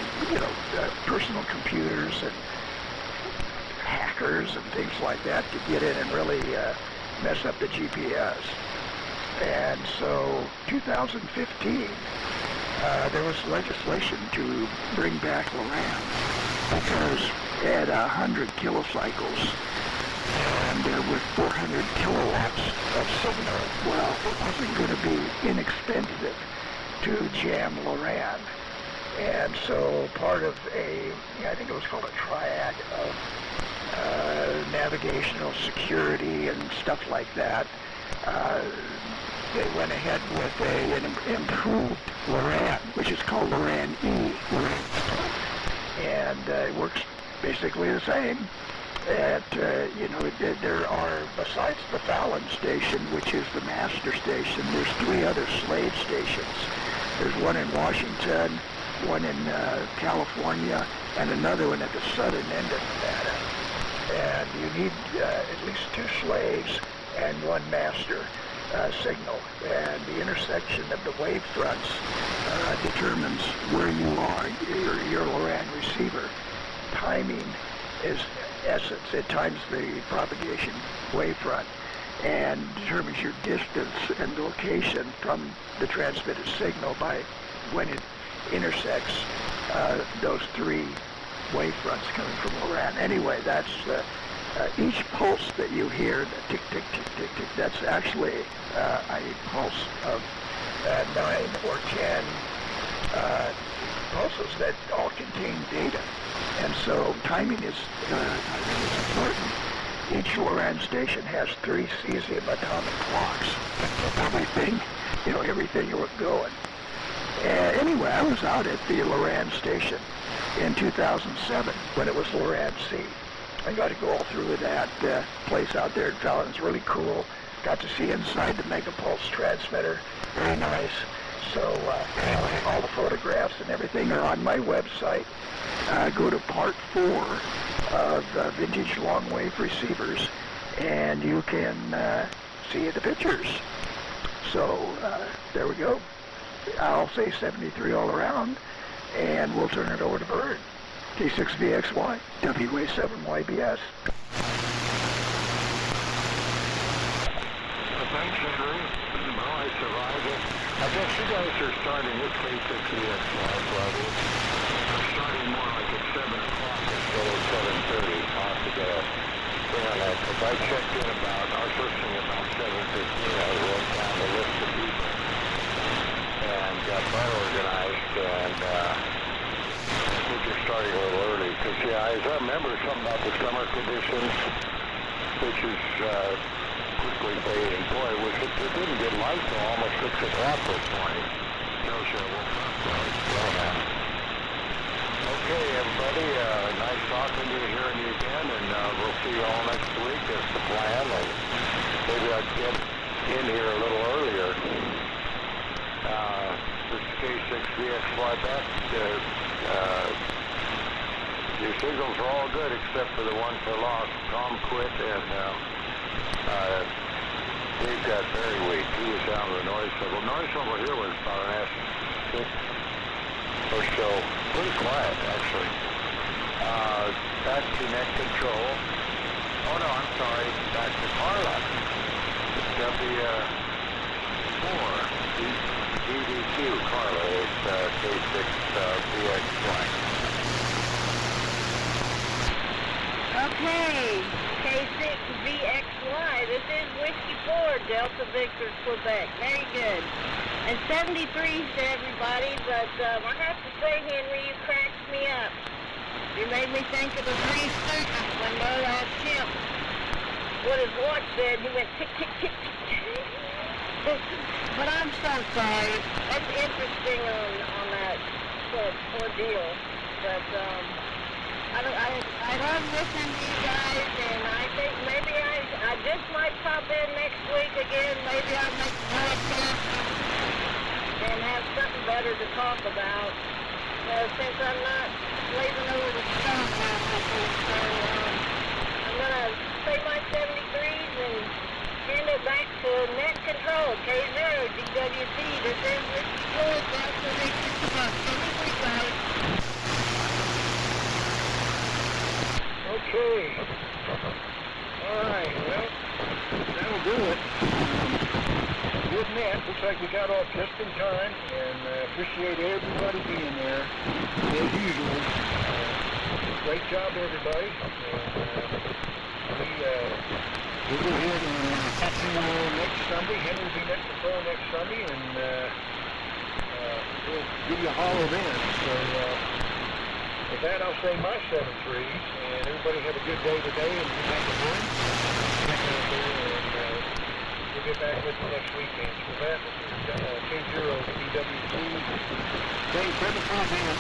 personal computers and hackers and things like that could get in and really mess up the GPS. And so 2015, there was legislation to bring back Loran because at 100 kilocycles and with 400 kilowatts of signal, well, it wasn't going to be inexpensive to jam Loran. And so part of I think it was called a triad of navigational security and stuff like that, they went ahead with an improved Loran, which is called Loran E. And it works basically the same. There are, besides the Fallon station, which is the master station, there's 3 other slave stations. There's one in Washington, one in California, and another one at the southern end of Nevada. And you need at least 2 slaves and 1 master signal. And the intersection of the wave fronts determines where you are, your Loran receiver. Timing is essence. It times the propagation wavefront and determines your distance and location from the transmitted signal by when it intersects those 3 wavefronts coming from Loran. Anyway, that's each pulse that you hear, the tick, tick, tick, tick, tick, that's actually a pulse of 9 or 10 pulses that all contain data. And so timing is important. Each Loran station has 3 cesium atomic clocks. Everything was going. Anyway, I was out at the Loran station in 2007 when it was Loran C. I got to go all through that place out there in Fallon. It's really cool. Got to see inside the megapulse transmitter. Very nice. So all the photographs and everything are on my website. Go to part 4 of vintage long wave receivers, and you can see the pictures. So there we go. I'll say 73 all around, and we'll turn it over to Bird. K6VXY, WA7YBS. Thanks, Henry. Well, I survived it. I guess you guys are starting this K6VXY level. We're starting more like at 7 o'clock instead of 7:30. I'll have to get a thing on that, because I checked in about, I was listening about 7:15. I wrote down the list of people and got that organized, and I think you're starting a little early, because, yeah, as I remember something about the summer conditions, which is quickly fading. Boy, it didn't get light till almost 6 o'clock this morning. Shows you I woke up well now. Okay, everybody, nice talking to you, hearing you again, and we'll see you all next week. That's the plan, and maybe I'll get in here a little earlier. This is K6VXY back. Your signals are all good except for the one for loss. Tom quit, and Dave got very weak. He was down to the noise level. Noise level here was about an S6 or so. Pretty quiet, actually. Back to net control. Oh no, I'm sorry. Back to Carla. W4 DDQ Carla is K6VXY. Okay, K6VXY, this is Whiskey 4, Delta Victor, Quebec. Very good. And 73s to everybody, but I have to say, Henry, you cracked me up. You made me think of the 3 seconds when Bud asked him what his watch said. He went tick, tick, tick, tick. But I'm so sorry. That's interesting on that ordeal. But, I love listening to you guys, and I think maybe I just might pop in next week again. Maybe I'll make a podcast and have something better to talk about. Since I'm not leaving over the stuff now, so I'm going to say my 73s and hand it back to net control, K0DWC. This is Whiskey 4, Delta Victor, Quebec. Anyway, guys. Okay. All right. Well, that'll do it. Good net. Looks like we got off just in time, and appreciate everybody being there as usual. Great job, everybody. And we'll go ahead and catch you next Sunday. Henry will be net control next Sunday, and we'll give you a holler then. So. With that, I'll say my 7-3s, and everybody have a good day today, and get back to work. And we'll get back with you next weekend. So with that, this is K0DWC. Dave, bring the phone in and